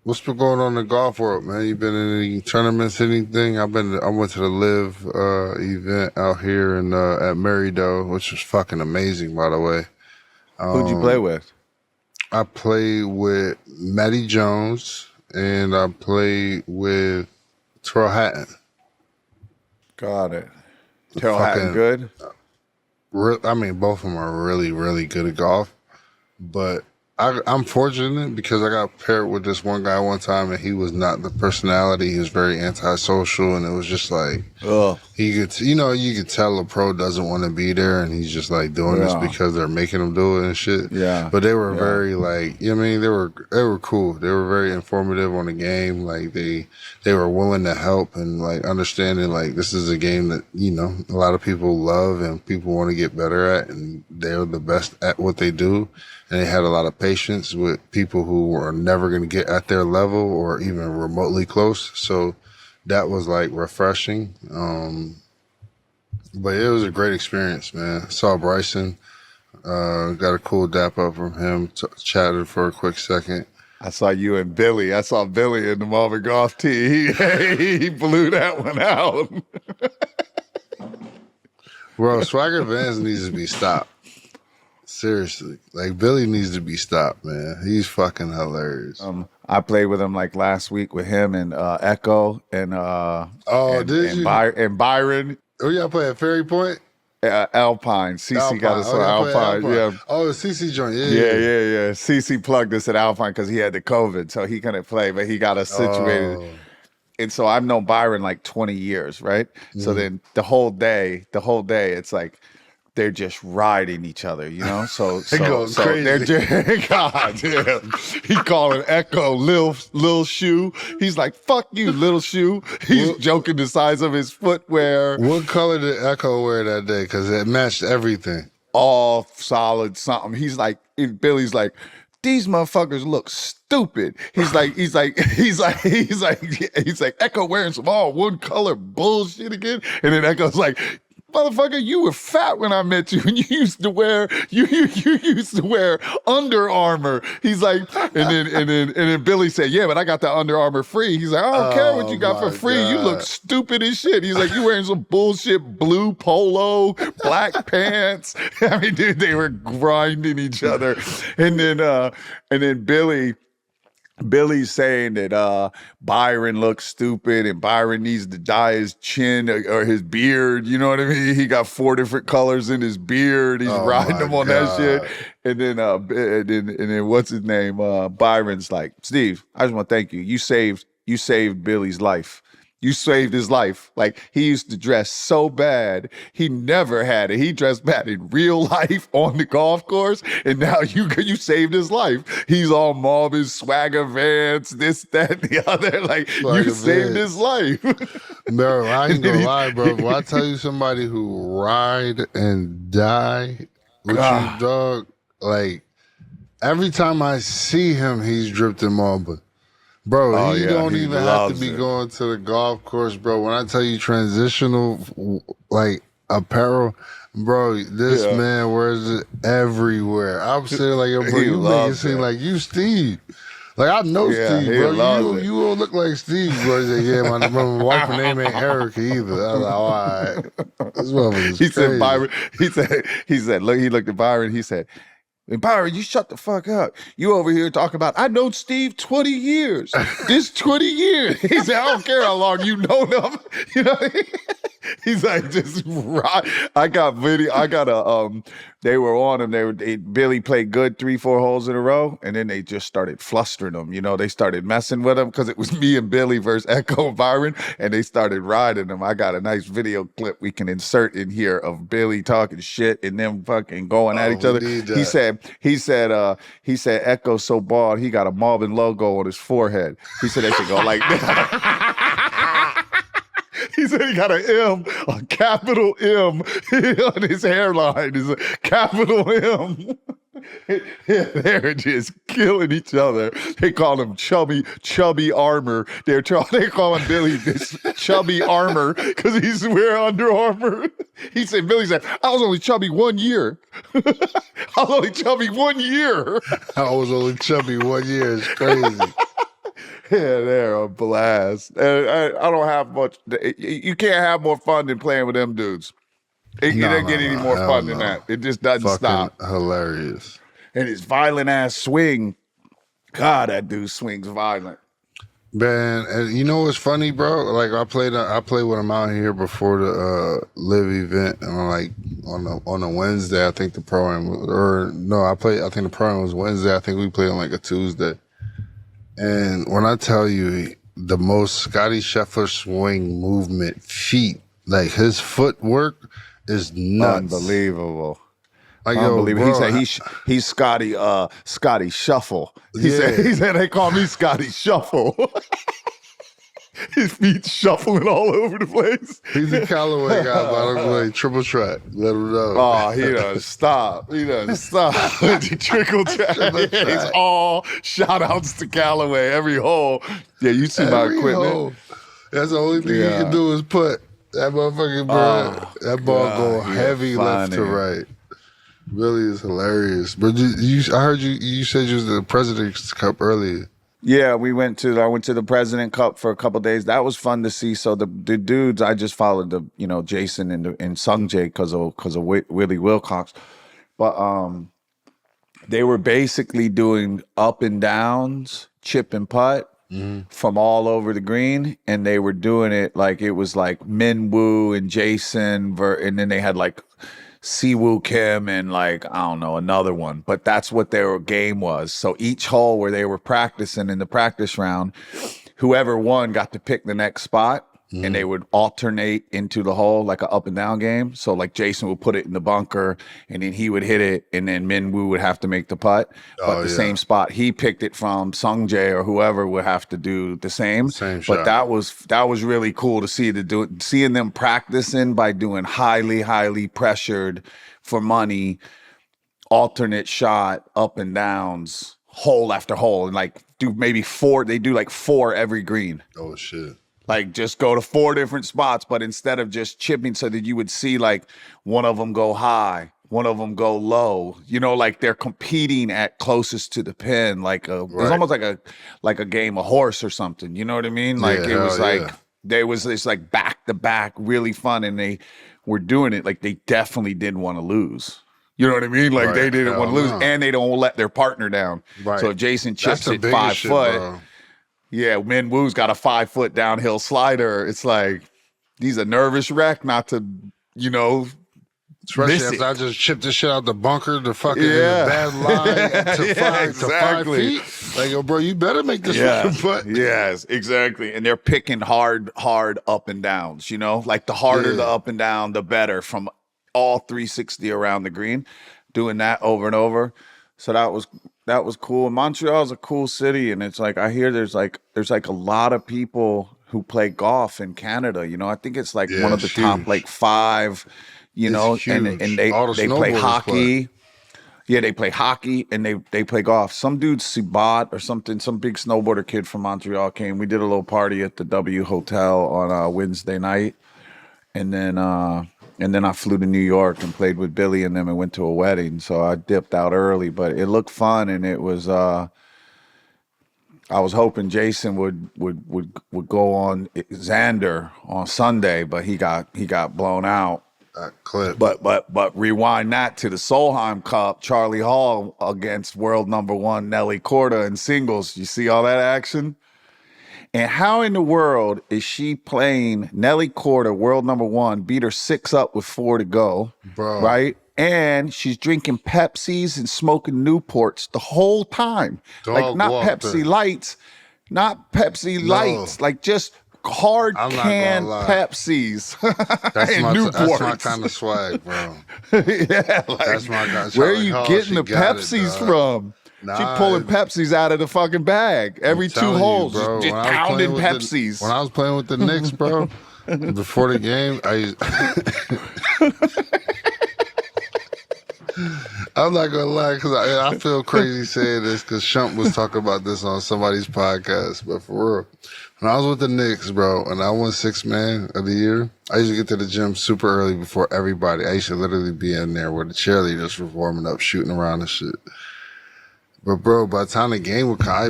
What's been going on in the golf world, man? You been in any tournaments, anything? I went to the Live event out here in at Marydoe, which was fucking amazing, by the way. Who'd you play with? I played with Matty Jones and I played with Terrell Hatton. Got it. Terrell Hatton good? I mean, both of them are really, really good at golf, but I'm fortunate because I got paired with this one guy one time, and he was not the personality. He was very antisocial, and it was just like, you could tell a pro doesn't want to be there, and he's just like doing this because they're making him do it and shit. Yeah. But they were very like, they were cool. They were very informative on the game. Like they were willing to help and like understanding like this is a game that a lot of people love and people want to get better at, and they're the best at what they do. And they had a lot of patience with people who were never going to get at their level or even remotely close. So that was like refreshing. But it was a great experience, man. I saw Bryson, got a cool dap up from him, chatted for a quick second. I saw you and Billy. I saw Billy in the Marvin golf tee. He blew that one out. Bro, Swagga Vance needs to be stopped. Seriously, like Billy needs to be stopped, man. He's fucking hilarious. I played with him like last week with him and Echo and Byron. Oh, y'all play at Ferry Point? Alpine. CC got us on Alpine. Yeah. Oh, the CC joint. Yeah. CC plugged us at Alpine because he had the COVID, so he couldn't play, but he got us situated. And so I've known Byron like 20 years, right? So then the whole day, it's like they're just riding each other, So crazy. They're just, God damn. He calling Echo Lil Shoe. He's like, fuck you, Little Shoe. He's joking the size of his footwear. What color did Echo wear that day? Because it matched everything. All solid something. He's like, Billy's like, these motherfuckers look stupid. He's like, Echo wearing some all one color bullshit again. And then Echo's like, motherfucker, you were fat when I met you, and you used to wear Under Armour. He's like, and then Billy said, yeah, but I got the Under Armour free. He's like, I don't care what you got for free. God. You look stupid as shit. He's like, you wearing some bullshit blue polo, black pants. I mean, dude, they were grinding each other. And then Billy's saying that Byron looks stupid and Byron needs to dye his chin or his beard. You know what I mean? He got 4 different colors in his beard. He's riding him on that shit. And then what's his name? Byron's like, Steve, I just want to thank you. You saved Billy's life. You saved his life. Like, he used to dress so bad. He never had it. He dressed bad in real life on the golf course, and now you saved his life. He's all Malbon, Swagga, Vance, this, that, and the other. Like, Swagga you saved his life. Bro, I ain't gonna lie, bro. When I tell you somebody who ride and die with you, dog, like, every time I see him, he's dripped in Malbon. Bro, he don't even have to be going to the golf course, bro. When I tell you transitional, like, apparel, bro, this man wears it everywhere. I'm saying, like, yo, bro, you make it seem like you Steve. Like, I know Steve, bro. You don't look like Steve, bro. He said, yeah, my wife name ain't Erica either. I was like, all right. This motherfucker's crazy. Said, Byron, he said, look, he looked at Byron, he said, Byron, you shut the fuck up. You over here talking about, I know Steve 20 years. This 20 years. He said, I don't care how long you know them. You know what I mean? He's like, just rock. I got video. They were on him. Billy played good 3-4 holes in a row, and then they just started flustering him. You know, they started messing with him because it was me and Billy versus Echo and Byron, and they started riding him. I got a nice video clip we can insert in here of Billy talking shit and them fucking going at each other. He said Echo's so bald he got a Malbon logo on his forehead. He said they should go like that. He said he got an M, a capital M on his hairline. Is a capital M. They're just killing each other. They call him chubby armor. They're calling Billy this chubby armor because he's wearing Under Armour. Billy said, I was only chubby 1 year. I was only chubby 1 year. I was only chubby 1 year. It's crazy. Yeah, they're a blast. And I don't have much. You can't have more fun than playing with them dudes. It doesn't get any more fun than that. It just doesn't stop. Hilarious. And his violent ass swing. God, that dude swings violent. Man, and you know what's funny, bro? Like, I played with him out here before the live event, and like on a Wednesday, I think the pro-am I think the pro-am was Wednesday. I think we played on like a Tuesday. And when I tell you the most Scottie Scheffler swing movement feat, like his footwork is nuts. Unbelievable. Like, unbelievable. Yo, bro, he said he's Scottie Shuffle. He said they call me Scottie Shuffle. His feet shuffling all over the place. He's a Callaway guy, by the way. Triple track. Let him know. Oh, he doesn't stop. The trickle track. It's all shout outs to Callaway. Every hole. Yeah, you see my equipment. Hole. That's the only thing you can do is put that motherfucking that ball go heavy left to right. Really is hilarious. But I heard you said you was the President's Cup earlier. Yeah, I went to the President Cup for a couple of days. That was fun to see. So the dudes, I just followed Jason and Sung Jae because of Willie Wilcox, but they were basically doing up and downs, chip and putt from all over the green, and they were doing it like it was like Min Woo and Jason, and then they had like Siwoo Kim and like, I don't know, another one. But that's what their game was. So each hole where they were practicing in the practice round, whoever won got to pick the next spot. And they would alternate into the hole like an up and down game. So like Jason would put it in the bunker and then he would hit it and then Min Woo would have to make the putt. But same spot he picked it from, Sung Jae or whoever would have to do the same. Same but shot. that was really cool to see seeing them practicing by doing highly pressured for money, alternate shot, up and downs hole after hole and like do maybe 4. They do like 4 every green. Oh shit. Like just go to 4 different spots, but instead of just chipping, so that you would see like one of them go high, one of them go low. You know, like they're competing at closest to the pin, like it's almost like a game of horse or something. You know what I mean? Like it was like there was this like back to back, really fun, and they were doing it like they definitely didn't want to lose. You know what I mean? Like they didn't want to lose, and they don't let their partner down. Right. So if Jason chips it 5 foot. Bro. Yeah, Min Woo's got a 5 foot downhill slider. It's like he's a nervous wreck not to, you know, especially after I just chipped this shit out the bunker, the fucking bad line to 5 feet. Like, yo, bro, you better make this fucking putt. Yes, exactly. And they're picking hard up and downs, you know? Like the harder the up and down, the better from all 360 around the green, doing that over and over. So that was cool. Montreal is a cool city, and it's like I hear there's like a lot of people who play golf in Canada. You know, I think it's like one of the top like 5. You know, and they play hockey. Yeah, they play hockey and they play golf. Some dude, Sibat or something, some big snowboarder kid from Montreal came. We did a little party at the W Hotel on Wednesday night, and then I flew to New York and played with Billy and them and went to a wedding. So I dipped out early, but it looked fun, and it was. I was hoping Jason would go on Xander on Sunday, but he got blown out. Clip. But rewind that to the Solheim Cup, Charley Hall against world number 1 Nelly Korda in singles. You see all that action? And how in the world is she playing Nelly Korda, world number 1, beat her 6 up with 4 to go, bro. Right? And she's drinking Pepsis and smoking Newports the whole time. Like not Pepsi Lights, like just hard canned Pepsis and Newports. That's my kind of swag, bro. Yeah, like, that's my kind of swag. Where are you getting the Pepsis from? Nah, she pulling Pepsis out of the fucking bag every 2 holes, bro, just pounding Pepsis. When I was playing with the Knicks, bro, before the game, I'm not gonna lie, because I feel crazy saying this, because Shump was talking about this on somebody's podcast, but for real. When I was with the Knicks, bro, and I won 6th man of the year, I used to get to the gym super early before everybody. I used to literally be in there where the cheerleaders were warming up, shooting around and shit. But bro, by the time the game would come, I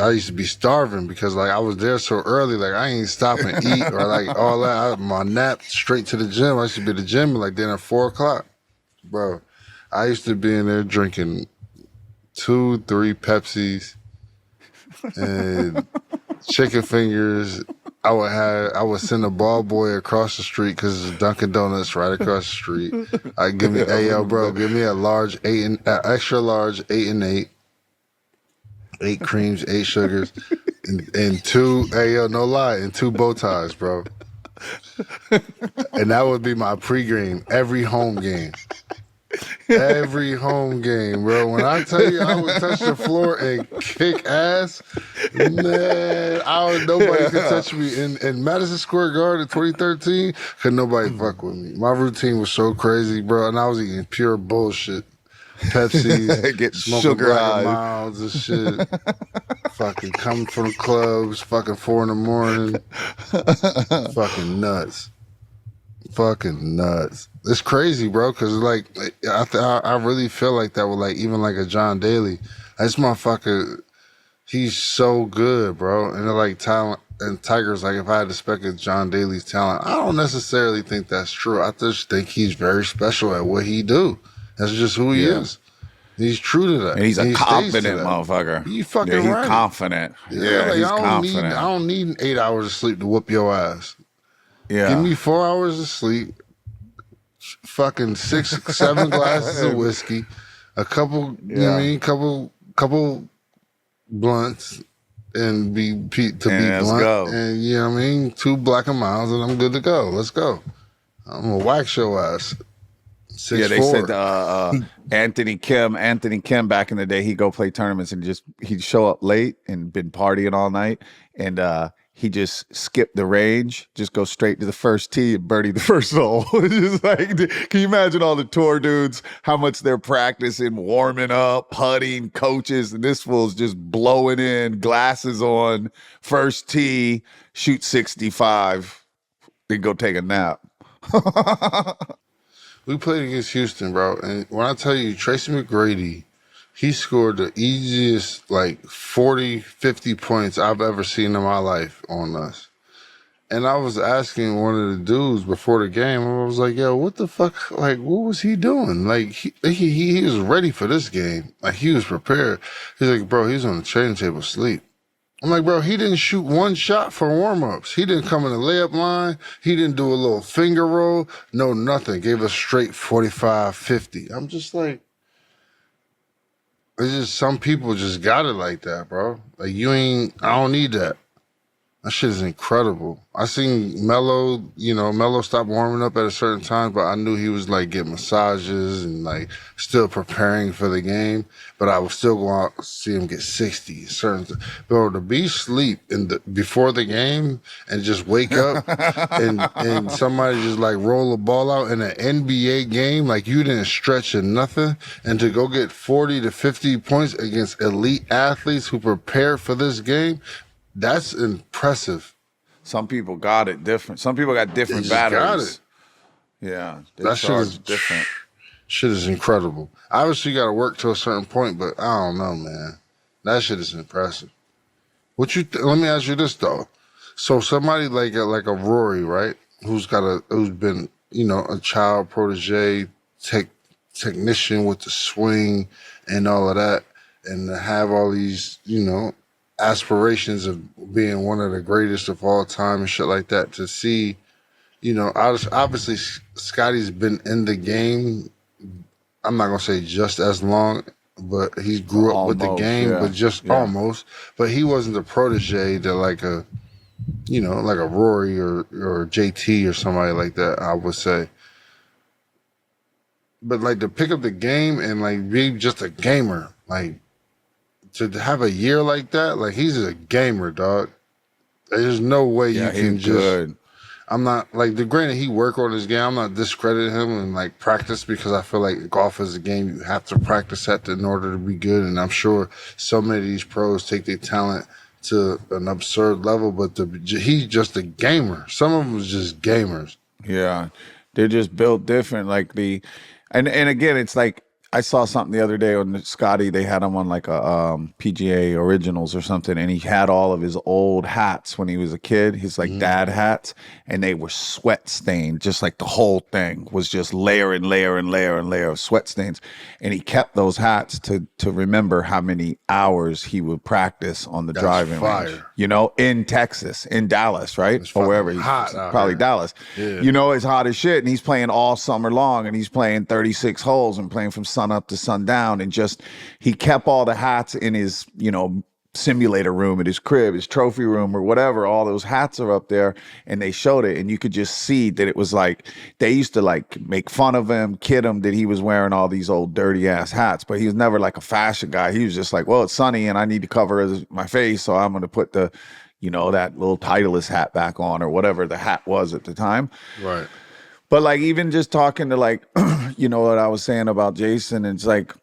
used to be starving because like I was there so early, like I ain't stop and eat or like all that. My nap straight to the gym. I used to be at the gym like then at 4 o'clock. Bro, I used to be in there drinking 2, 3 Pepsis and chicken fingers. I would send a ball boy across the street because it's Dunkin' Donuts right across the street. Give me a large extra large 8 and 8. 8 creams, 8 sugars, and 2, no lie, and 2 bow ties, bro. And that would be my pregame every home game. Every home game, bro. When I tell you I would touch the floor and kick ass, man, nobody could touch me. In Madison Square Garden in 2013, could nobody fuck with me. My routine was so crazy, bro, and I was eating pure bullshit. Pepsi, get smoking sugar Black Miles and shit. Fucking coming from the clubs, fucking 4 in the morning. Fucking nuts. Fucking nuts. It's crazy, bro, because like I really feel like that with like even like a John Daly. This motherfucker, he's so good, bro. And they're like talent and Tiger's like if I had to spec at John Daly's talent, I don't necessarily think that's true. I just think he's very special at what he do. That's just who he is. He's true to that. And he's a confident motherfucker. You fucking he's right. Confident. Yeah, like, he's confident. I don't need 8 hours of sleep to whoop your ass. Yeah. Give me 4 hours of sleep, fucking 6, 7 glasses of whiskey, a couple, you know what I mean, couple blunts, and be blunt, go. and you know what I mean, 2 Black and Miles, and I'm good to go. Let's go. I'm gonna wax your ass. 6'4". Yeah, they said Anthony Kim back in the day, he'd go play tournaments and he'd show up late and been partying all night, and he just skipped the range, just go straight to the first tee and birdie the first hole. It's just like, can you imagine all the tour dudes, how much they're practicing, warming up, putting, coaches, and this fool's just blowing in, glasses on, first tee, shoot 65, then go take a nap. We played against Houston, bro, and when I tell you, Tracy McGrady, he scored the easiest, like, 40, 50 points I've ever seen in my life on us. And I was asking one of the dudes before the game, I was like, yo, what the fuck, like, what was he doing? Like, he was ready for this game. Like, he was prepared. He's like, bro, he's on the training table asleep. I'm like, bro, he didn't shoot one shot for warm-ups. He didn't come in the layup line. He didn't do a little finger roll. No, nothing. Gave us straight 45, 50. I'm just like, it's just some people just got it like that, bro. Like, I don't need that. That shit is incredible. I seen Melo, Melo stopped warming up at a certain time, but I knew he was like getting massages and like still preparing for the game. But I would still go out and see him get 60. Bro, to be asleep before the game and just wake up and somebody just like roll a ball out in an NBA game, like you didn't stretch or nothing, and to go get 40 to 50 points against elite athletes who prepare for this game, that's impressive. Some people got it different. Some people got different batteries. Got it. Yeah, that shit is different. Shit is incredible. Obviously, you got to work to a certain point, but I don't know, man. That shit is impressive. Let me ask you this though. So somebody like a Rory, right? Who's been a child protege, technician with the swing and all of that, and to have all these aspirations of being one of the greatest of all time and shit like that, to see, obviously Scottie's been in the game, I'm not going to say just as long, but he grew up with the game, but just almost. But he wasn't a protege to like a Rory or JT or somebody like that, I would say. But like to pick up the game and like be just a gamer, like, to have a year like that, like he's a gamer, dog. There's no way you can just. Good. I'm not like granted he work on his game. I'm not discrediting him and like practice, because I feel like golf is a game you have to practice at in order to be good. And I'm sure so many of these pros take their talent to an absurd level, but he's just a gamer. Some of them is just gamers. Yeah, they're just built different. Like and again, it's like, I saw something the other day on Scottie. They had him on like a PGA Originals or something, and he had all of his old hats when he was a kid, his like dad hats, and they were sweat stained, just like the whole thing was just layer and layer and layer and layer of sweat stains. And he kept those hats to remember how many hours he would practice on the driving range. In Texas, in Dallas, right? Or wherever. He's probably Dallas. Yeah. It's hot as shit, and he's playing all summer long, and he's playing 36 holes and playing from sun up to sundown, and just he kept all the hats in his simulator room at his crib, his trophy room or whatever. All those hats are up there, and they showed it, and you could just see that it was like they used to like make fun of him, kid him that he was wearing all these old dirty ass hats, but he was never like a fashion guy. He was just like, well, it's sunny and I need to cover my face, so I'm going to put the that little Titleist hat back on, or whatever the hat was at the time. Right. But like, even just talking to like, what I was saying about Jason, it's like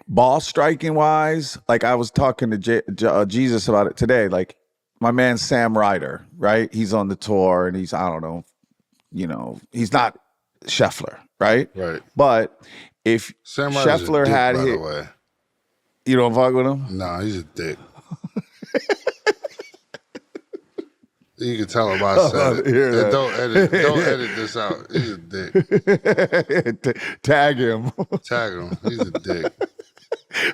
ball striking wise, like I was talking to Jesus about it today. Like my man, Sam Ryder, right? He's on the tour and he's, I don't know, he's not Scheffler, right? Right. But if Sam Scheffler had hit, by the way. You don't fuck with him? Nah, he's a dick. You can tell him I said it. Don't edit this out. He's a dick. Tag him. Tag him. He's a dick.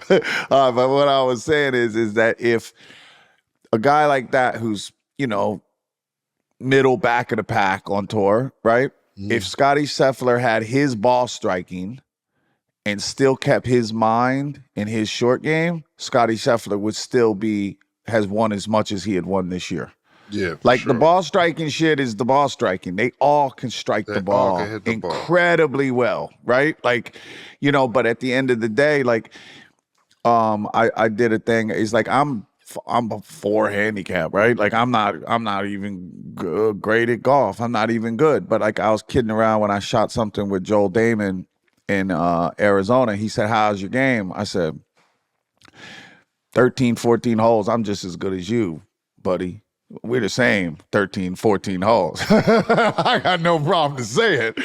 But what I was saying is that if a guy like that who's, middle back of the pack on tour, right? If Scottie Scheffler had his ball striking and still kept his mind in his short game, Scottie Scheffler would still has won as much as he had won this year. Yeah, like the ball striking shit is the ball striking. They all can strike the ball incredibly well, right? Like, but at the end of the day, like, I did a thing. It's like I'm I'm a 4 handicap, right? Like I'm not even great at golf. I'm not even good. But like I was kidding around when I shot something with Joel Damon in Arizona. He said, "How's your game?" I said, 13, 14 holes. I'm just as good as you, buddy. We're the same 13, 14 holes. I got no problem to say it.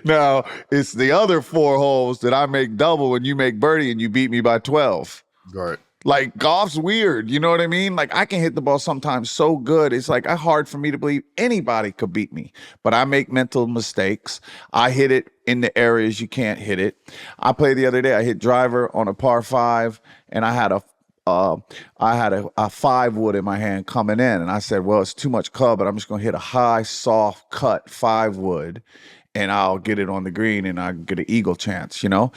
Now, it's the other 4 holes that I make double and you make birdie and you beat me by 12. Right. Like, golf's weird. You know what I mean? Like, I can hit the ball sometimes so good. It's like hard for me to believe anybody could beat me. But I make mental mistakes. I hit it in the areas you can't hit it. I played the other day. I hit driver on a par 5, and I had a 5-wood in my hand coming in, and I said, well, it's too much club, but I'm just gonna hit a high, soft cut 5-wood, and I'll get it on the green, and I get an eagle chance, you know?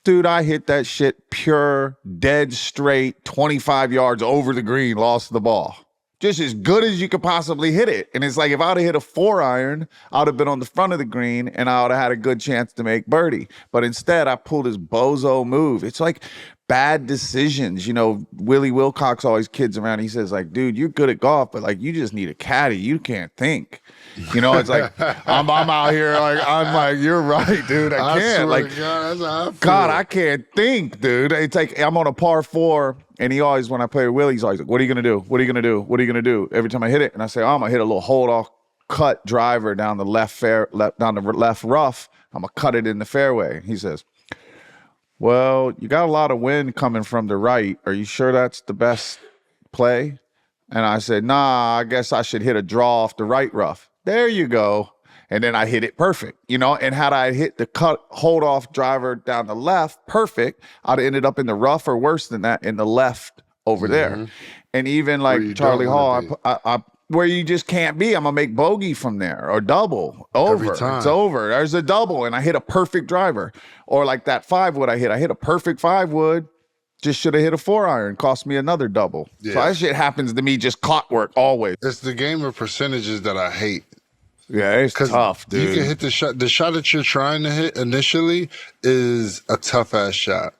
Dude, I hit that shit pure, dead straight, 25 yards over the green, lost the ball. Just as good as you could possibly hit it. And it's like, if I would have hit a 4-iron, I would have been on the front of the green and I would have had a good chance to make birdie. But instead, I pulled this bozo move. It's like bad decisions. You know, Willie Wilcox always kids around. He says, like, dude, you're good at golf, but like, you just need a caddy. You can't think. You know, it's like, I'm out here, like, I'm like, you're right, dude. I can't. Like, God, that's how I feel. God, I can't think, dude. It's like, I'm on a par 4, and he always, when I play with Willie, he's always like, what are you going to do? What are you going to do? What are you going to do? Every time I hit it, and I say, oh, I'm going to hit a little hold-off cut driver down the left rough. I'm going to cut it in the fairway. He says, well, you got a lot of wind coming from the right. Are you sure that's the best play? And I said, nah, I guess I should hit a draw off the right rough. There you go. And then I hit it perfect, you know? And had I hit the hold off driver down the left perfect, I'd have ended up in the rough or worse than that in the left over there. And even like Charley Hall, I where you just can't be. I'm going to make bogey from there or double over. It's over. There's a double and I hit a perfect driver. Or like that 5-wood I hit a perfect 5-wood. Just should have hit a 4-iron, cost me another double. Yeah. So that shit happens to me just clockwork always. It's the game of percentages that I hate. Yeah, it's tough, dude. You can hit the shot. The shot that you're trying to hit initially is a tough-ass shot.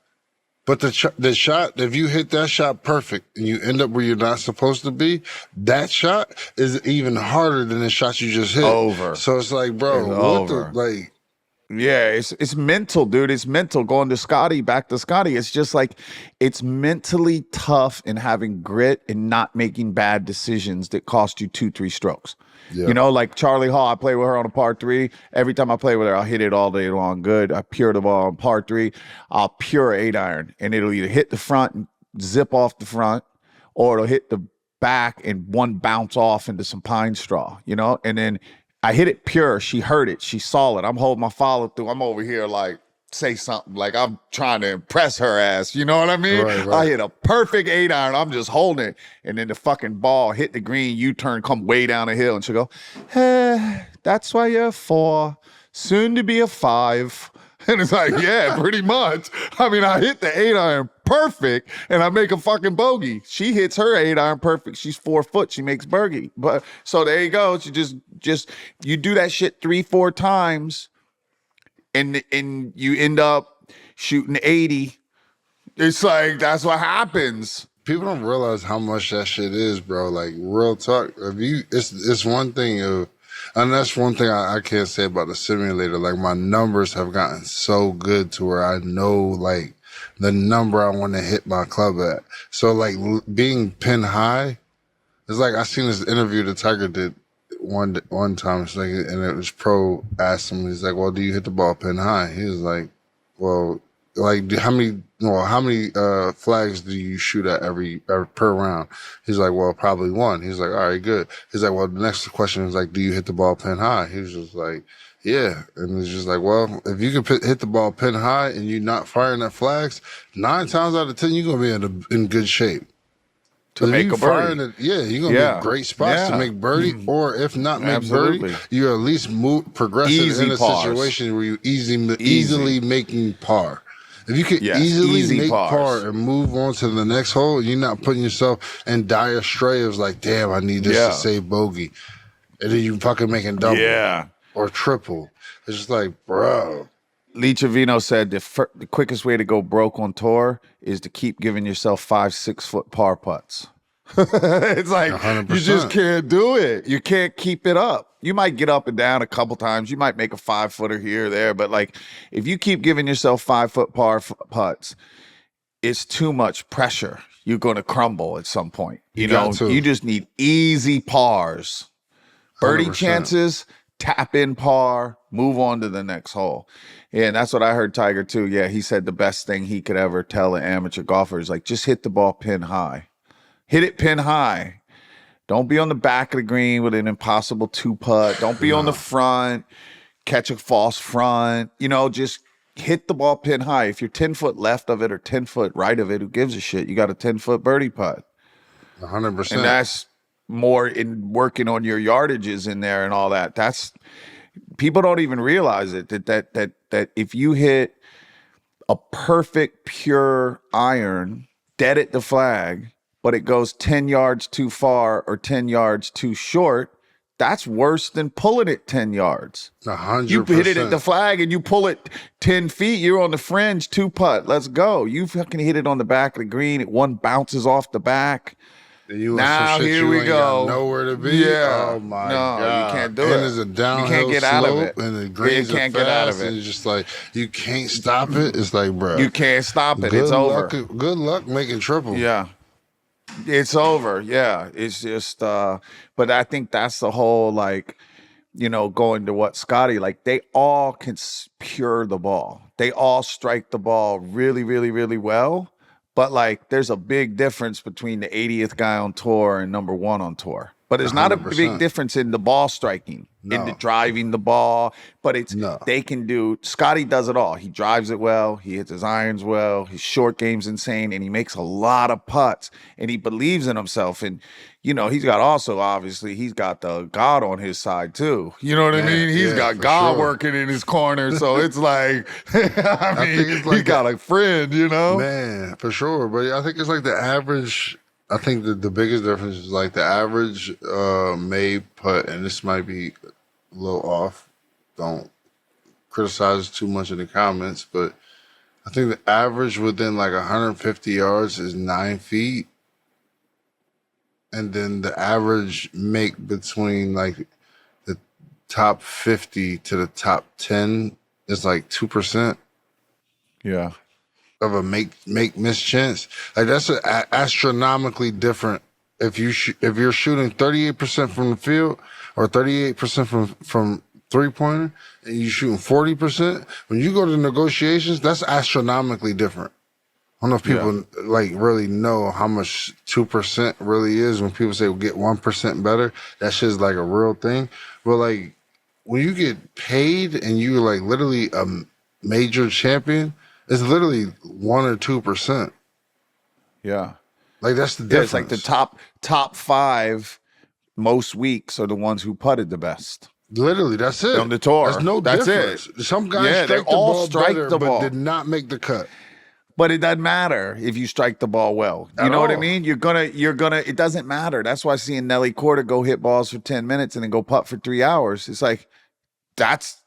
But the shot, if you hit that shot perfect and you end up where you're not supposed to be, that shot is even harder than the shot you just hit. Over. So it's like, bro, yeah, it's mental, dude. It's mental. Going to Scottie, back to Scottie. It's just like, it's mentally tough in having grit and not making bad decisions that cost you 2-3 strokes. Yeah. You know, like Charley Hall, I play with her on a par 3. Every time I play with her, I'll hit it all day long. Good. I pure the ball on par 3. I'll pure 8-iron, and it'll either hit the front and zip off the front, or it'll hit the back and one bounce off into some pine straw, you know? And then I hit it pure. She heard it. She saw it. I'm holding my follow through. I'm over here like, say something. Like I'm trying to impress her ass. You know what I mean? Right. I hit a perfect 8-iron. I'm just holding it. And then the fucking ball hit the green, U-turn, come way down the hill. And she'll go, that's why you're a 4, soon to be a 5. And it's like, yeah, pretty much. I mean, I hit the 8-iron perfect and I make a fucking bogey. She hits her 8-iron perfect. She's 4 foot. She makes bogey. But so there you go. She just you do that shit 3-4 times and you end up shooting 80. It's like, that's what happens. People don't realize how much that shit is, bro. Like, real talk. It's one thing of, and that's one thing I can't say about the simulator. Like, my numbers have gotten so good to where I know, like, the number I want to hit my club at. So, like, being pin high, it's like, I seen this interview that Tiger did one time. It's like, and it was pro asked him, he's like, well, do you hit the ball pin high? He was like, well, like, how many flags do you shoot at every per round? He's like, well, probably 1. He's like, all right, good. He's like, well, the next question is like, do you hit the ball pin high? He was just like, yeah. And it's just like, well, if you can hit the ball pin high and you're not firing at flags, 9 times out of 10, you're going to be in good shape. To make a birdie. You're going to be in great spots to make birdie, or if not make birdie, you at least progressing in a situation where you're easily making par. If you can easily make par and move on to the next hole, you're not putting yourself in dire straits like, damn, I need this to save bogey. And then you fucking making double or triple. It's just like, bro. Lee Trevino said the quickest way to go broke on tour is to keep giving yourself 5-6 foot par putts. It's like 100%. you just can't do it. You can't keep it up. You might get up and down a couple times. You might make a 5-footer here or there, but like if you keep giving yourself 5-foot par putts, it's too much pressure. You're going to crumble at some point. You know, you just need easy pars. Birdie 100%. chances, tap in par, move on to the next hole. Yeah, and that's what I heard Tiger too. Yeah, he said the best thing he could ever tell an amateur golfer is like, just hit the ball pin high. Hit it pin high. Don't be on the back of the green with an impossible 2-putt. Don't be on the front, catch a false front. You know, just hit the ball pin high. If you're 10 foot left of it or 10 foot right of it, who gives a shit? You got a 10-foot birdie putt. 100%. And that's more in working on your yardages in there and all that. That's people don't even realize it that if you hit a perfect pure iron dead at the flag, but it goes 10 yards too far or 10 yards too short, that's worse than pulling it 10 yards. 100%. You hit it at the flag and you pull it 10 feet, you're on the fringe, 2-putt, let's go. You fucking hit it on the back of the green, it one bounces off the back. Now here we go. Nowhere to be. Yeah. Oh my God. you can't do and it. There's a downhill you can't get slope, out of it. and the greens you can't are fast, get out of it. And it's just like you can't stop it. It's like, bro, you can't stop it. It's over. Good luck making triple. Yeah. It's over. Yeah. It's just but I think that's the whole like, you know, going to what Scottie, like they all can pure the ball. They all strike the ball really, really, really well. But like there's a big difference between the 80th guy on tour and number 1 on tour. But there's not a 100%. big difference in the ball striking, in the driving the ball. But it's they can do. Scottie does it all. He drives it well. He hits his irons well. His short game's insane, and he makes a lot of putts. And he believes in himself. And you know, he's got also obviously he's got the God on his side too. You know what I mean? He's got God working in his corner. So it's like, I mean, he got a friend. You know, man, for sure. But I think it's like the average. I think the biggest difference is like the average made putt, and this might be a little off. Don't criticize too much in the comments, but I think the average within like 150 yards is 9 feet. And then the average make between like the top 50 to the top 10 is like 2%. Yeah. Of a make miss chance. Like that's astronomically different. If you're shooting 38% from the field or 38% from 3-pointer and you're shooting 40%, when you go to negotiations, that's astronomically different. I don't know if people like really know how much 2% really is. When people say we'll get 1% better, that shit's like a real thing. But like when you get paid and you're like literally a major champion, it's literally 1 or 2%. Yeah. Like that's the difference. It's like the top 5 most weeks are the ones who putted the best. Literally, that's it. On the tour. There's no difference. It. Some guys strike the ball better, the ball. but did not make the cut. But it doesn't matter if you strike the ball well. You know what I mean? You're gonna, it doesn't matter. That's why seeing Nelly Korda go hit balls for 10 minutes and then go putt for 3 hours. It's like, that's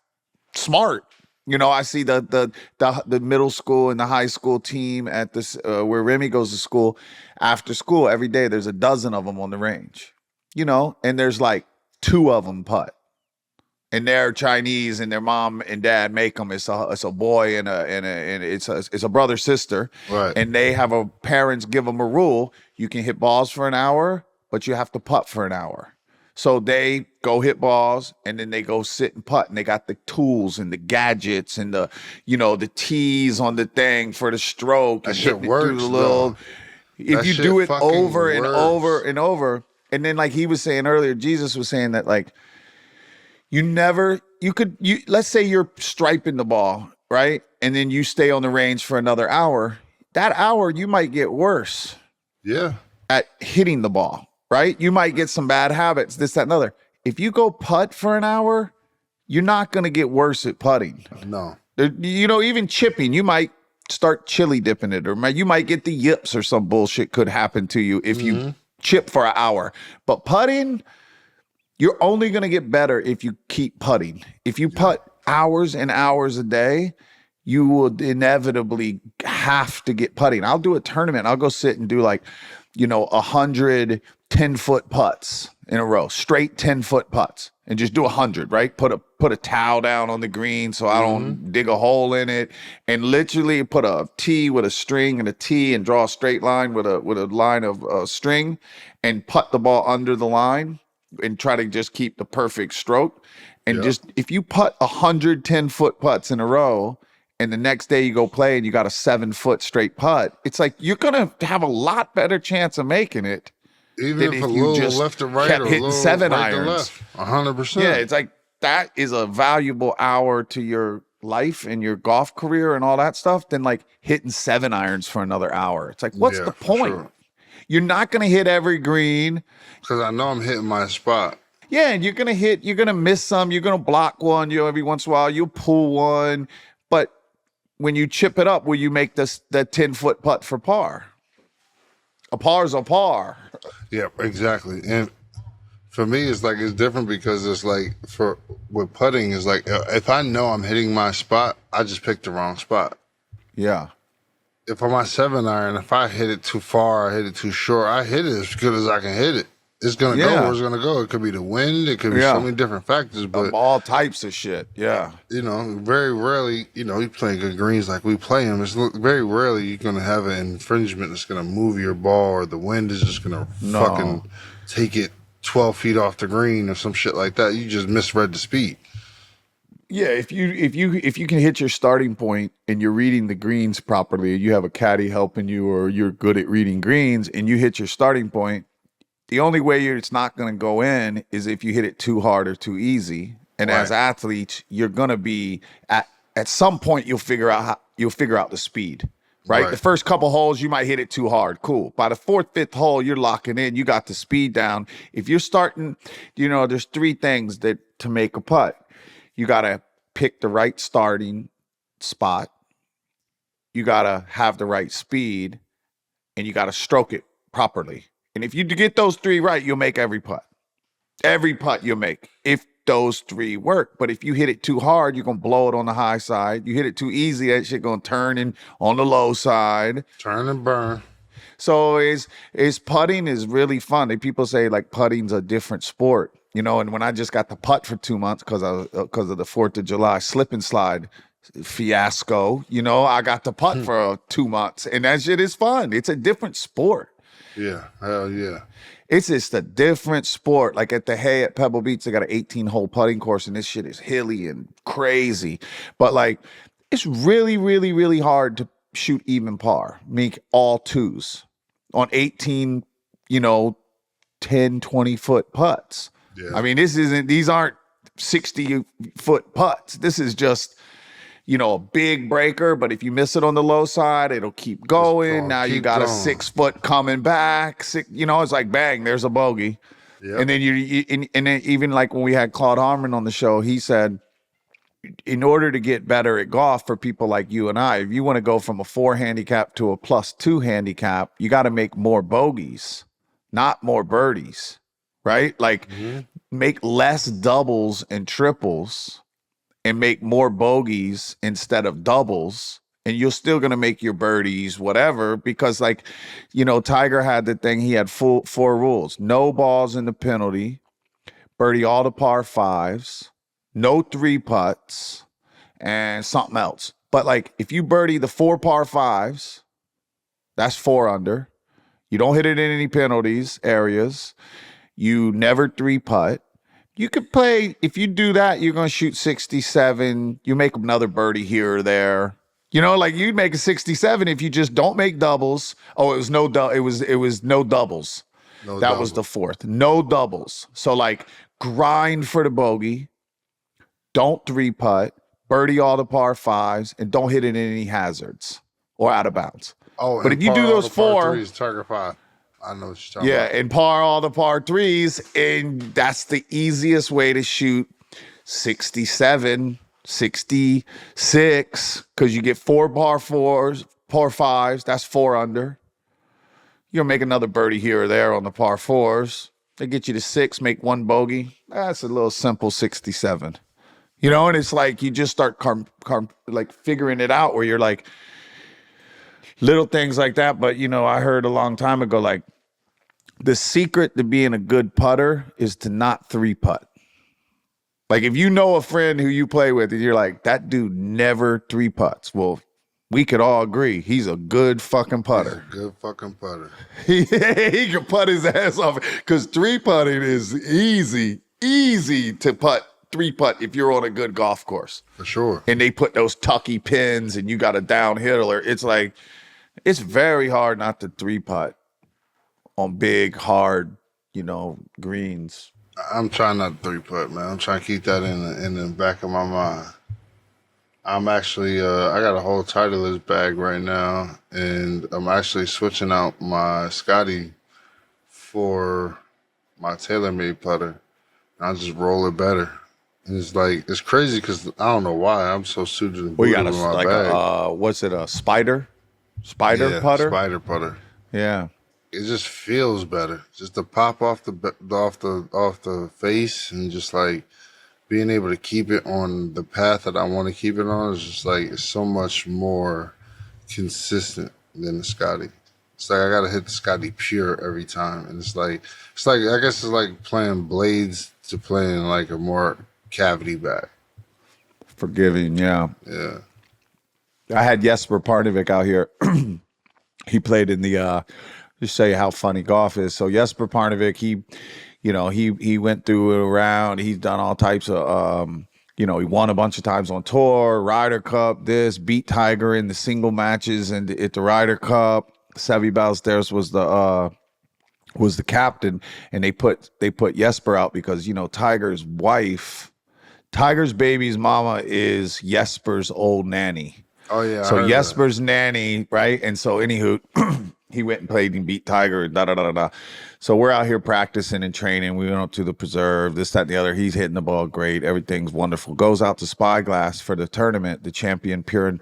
smart. You know, I see the middle school and the high school team at this where Remy goes to school. After school, every day there's a dozen of them on the range. You know, and there's like 2 of them putt, and they're Chinese, and their mom and dad make them. It's a boy and it's a brother sister, right? And they have parents give them a rule: you can hit balls for an hour, but you have to putt for an hour. So they go hit balls and then they go sit and putt, and they got the tools and the gadgets and the tees on the thing for the stroke. That and shit works. If you do it over and over and over, and then like he was saying earlier, Jesus was saying that like let's say you're striping the ball, right? And then you stay on the range for another hour. That hour you might get worse. Yeah. At hitting the ball. Right? You might get some bad habits, this, that, and other. If you go putt for an hour, you're not going to get worse at putting. No. Even chipping, you might start chili dipping it, or you might get the yips or some bullshit could happen to you if you chip for an hour. But putting, you're only going to get better if you keep putting. If you putt hours and hours a day, you will inevitably have to get putting. I'll do a tournament. I'll go sit and do like, 100 10-foot putts in a row, straight 10-foot putts, and just do 100, right? Put a towel down on the green so I don't dig a hole in it, and literally put a tee with a string and a tee and draw a straight line with a line of string and putt the ball under the line and try to just keep the perfect stroke. And just if you putt 100 10-foot putts in a row, and the next day you go play and you got a 7-foot straight putt, it's like you're gonna have a lot better chance of making it. Even if a little just left to right kept or a hitting little 7 right to irons. left, 100%. Yeah, it's like that is a valuable hour to your life and your golf career and all that stuff than like hitting 7 irons for another hour. It's like, what's the point? Sure. You're not gonna hit every green. Because I know I'm hitting my spot. Yeah, and you're gonna miss some, you're gonna block one, every once in a while, you'll pull one. But when you chip it up, will you make that 10-foot putt for par? A par's a par. Yeah, exactly. And for me, it's different because it's like with putting, it's like if I know I'm hitting my spot, I just picked the wrong spot. Yeah. If I'm on 7 iron, if I hit it too far, I hit it too short, I hit it as good as I can hit it. It's gonna go where it's gonna go. It could be the wind, it could be so many different factors, but all types of shit. Yeah. Very rarely, you play good greens like we play them. It's very rarely you're gonna have an infringement that's gonna move your ball, or the wind is just gonna fucking take it 12 feet off the green or some shit like that. You just misread the speed. Yeah, if you can hit your starting point and you're reading the greens properly, you have a caddy helping you, or you're good at reading greens and you hit your starting point, the only way it's not going to go in is if you hit it too hard or too easy. And as athletes, you're going to be at some point you'll figure out the speed. Right? The first couple holes you might hit it too hard. Cool. By the 4th, 5th hole, you're locking in. You got the speed down. If you're starting, there's 3 things to make a putt. You got to pick the right starting spot. You got to have the right speed, and you got to stroke it properly. And if you get those 3 right, you'll make every putt. Every putt you'll make if those 3 work. But if you hit it too hard, you're going to blow it on the high side. You hit it too easy, that shit going to turn in on the low side. Turn and burn. So putting is really fun. People say like putting's a different sport. And when I just got the putt for 2 months because of the 4th of July slip and slide fiasco, I got the putt for 2 months, and that shit is fun. It's a different sport. Yeah, hell yeah. It's just a different sport. Like at the Hay at Pebble Beach, they got an 18-hole putting course, and this shit is hilly and crazy. But like, it's really, really, really hard to shoot even par, make all 2s on 18, 10, 20-foot putts. Yeah. I mean, these aren't 60-foot putts. This is just, a big breaker, but if you miss it on the low side, it'll keep going. Now you got a 6-foot coming back. It's like bang, there's a bogey. Yep. And then and then even like when we had Claude Harmon on the show, he said, in order to get better at golf for people like you and I, if you want to go from a 4 handicap to a +2 handicap, you got to make more bogeys, not more birdies, right? Like make less doubles and triples and make more bogeys instead of doubles, and you're still going to make your birdies, whatever, because Tiger had the thing, he had 4 rules: no balls in the penalty, birdie all the par 5s, no 3 putts, and something else. But like, if you birdie the 4 par 5s, that's 4 under. You don't hit it in any penalties areas. You never 3 putt. You could play, if you do that, you're going to shoot 67. You make another birdie here or there. You'd make a 67 if you just don't make doubles. Oh, it was no doubles. That was the 4th. No doubles. So like, grind for the bogey. Don't 3 putt. Birdie all the par 5s, and don't hit it in any hazards or out of bounds. Oh, but if you do those 4, 3s, target 5. I know what you're talking about. And par all the par 3s, and that's the easiest way to shoot 67, 66, because you get 4 par 4s, par 5s, that's 4 under. You'll make another birdie here or there on the par 4s. They get you to 6, make 1 bogey. That's a little simple 67. And it's like you just start like figuring it out where you're like, little things like that. But, I heard a long time ago, like, the secret to being a good putter is to not 3-putt. Like if you know a friend who you play with and you're like, that dude never 3-putts. Well, we could all agree he's a good fucking putter. He's a good fucking putter. He can putt his ass off because 3-putting is easy to putt 3-putt if you're on a good golf course. For sure. And they put those tucky pins and you got a downhiller. It's like, it's very hard not to 3-putt on big, hard, greens. I'm trying not to 3-putt, man. I'm trying to keep that in the back of my mind. I'm actually, I got a whole Titleist bag right now, and I'm actually switching out my Scottie for my TaylorMade putter. I just roll it better. And it's like, it's crazy because I don't know why I'm so suited and Well, you booted got with my bag. what's it, a spider? Spider putter? Spider putter. Yeah. It just feels better. Just the pop off the face and just like being able to keep it on the path that I want to keep it on is just like it's so much more consistent than the Scottie. It's like I gotta hit the Scottie pure every time, and it's like I guess it's like playing blades to playing like a more cavity bag. Forgiving, yeah. Yeah. I had Jesper Parnevik out here. He played in the just show you how funny golf is. So Jesper Parnevik, he went through it around. He's done all types of he won a bunch of times on tour, Ryder Cup, beat Tiger in the single matches and at the Ryder Cup. Seve Ballesteros was the captain, and they put Jesper out because Tiger's baby's mama is Jesper's old nanny. Oh yeah. So Jesper's nanny, right? And so anywho, he went and played and beat Tiger, So we're out here practicing and training. We went up to the preserve, this, that, and the other. He's hitting the ball great. Everything's wonderful. Goes out to Spyglass for the tournament, the Champion Pure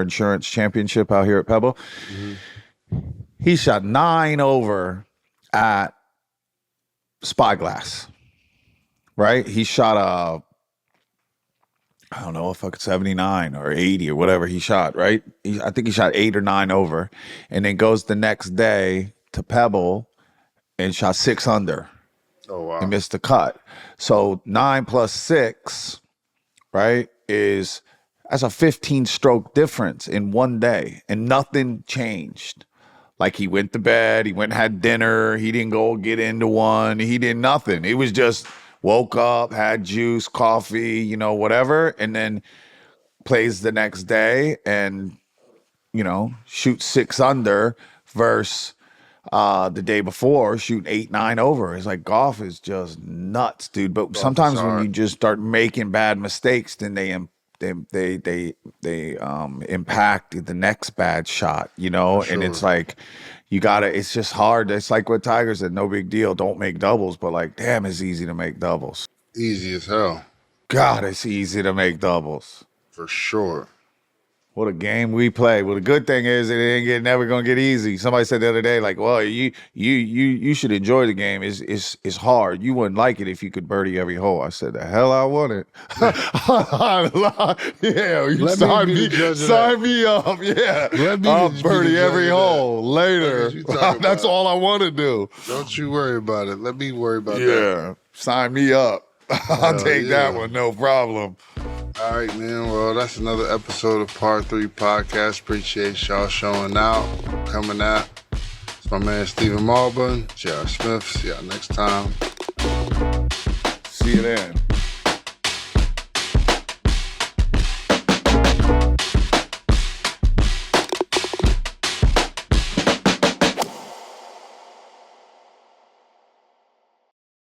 Insurance Championship out here at Pebble. Mm-hmm. He shot 9 over at Spyglass, right? He shot I don't know, if 79 or 80 or whatever he shot, right? I think he shot 8 or 9 over, and then goes the next day to Pebble and shot 6 under. Oh, wow. He missed the cut. So 9 plus 6, right, that's a 15-stroke difference in one day, and nothing changed. Like he went to bed, he went and had dinner, he didn't go get into one, he did nothing. It was just woke up, had juice, coffee, whatever, and then plays the next day and, shoots 6 under versus the day before shooting 8, 9 over. It's like golf is just nuts, dude. But sometimes when you just start making bad mistakes, then they impact the next bad shot, Sure. And it's like it's just hard. It's like what Tiger said, no big deal, don't make doubles, but like, damn, it's easy to make doubles. Easy as hell. God, it's easy to make doubles. For sure. What a game we play. Well, the good thing is it ain't never gonna get easy. Somebody said the other day, like, well, you should enjoy the game. It's hard. You wouldn't like it if you could birdie every hole. I said, the hell I wouldn't. Yeah, you sign me up. Yeah, I'll birdie every hole later. That's all I want to do. Don't you worry about it. Let me worry about that. Yeah, sign me up. I'll take that one, no problem. All right, man. Well, that's another episode of Part 3 Podcast. Appreciate y'all showing out, coming out. It's my man, Stephen Malbon, J.R. Smith. See y'all next time. See you then.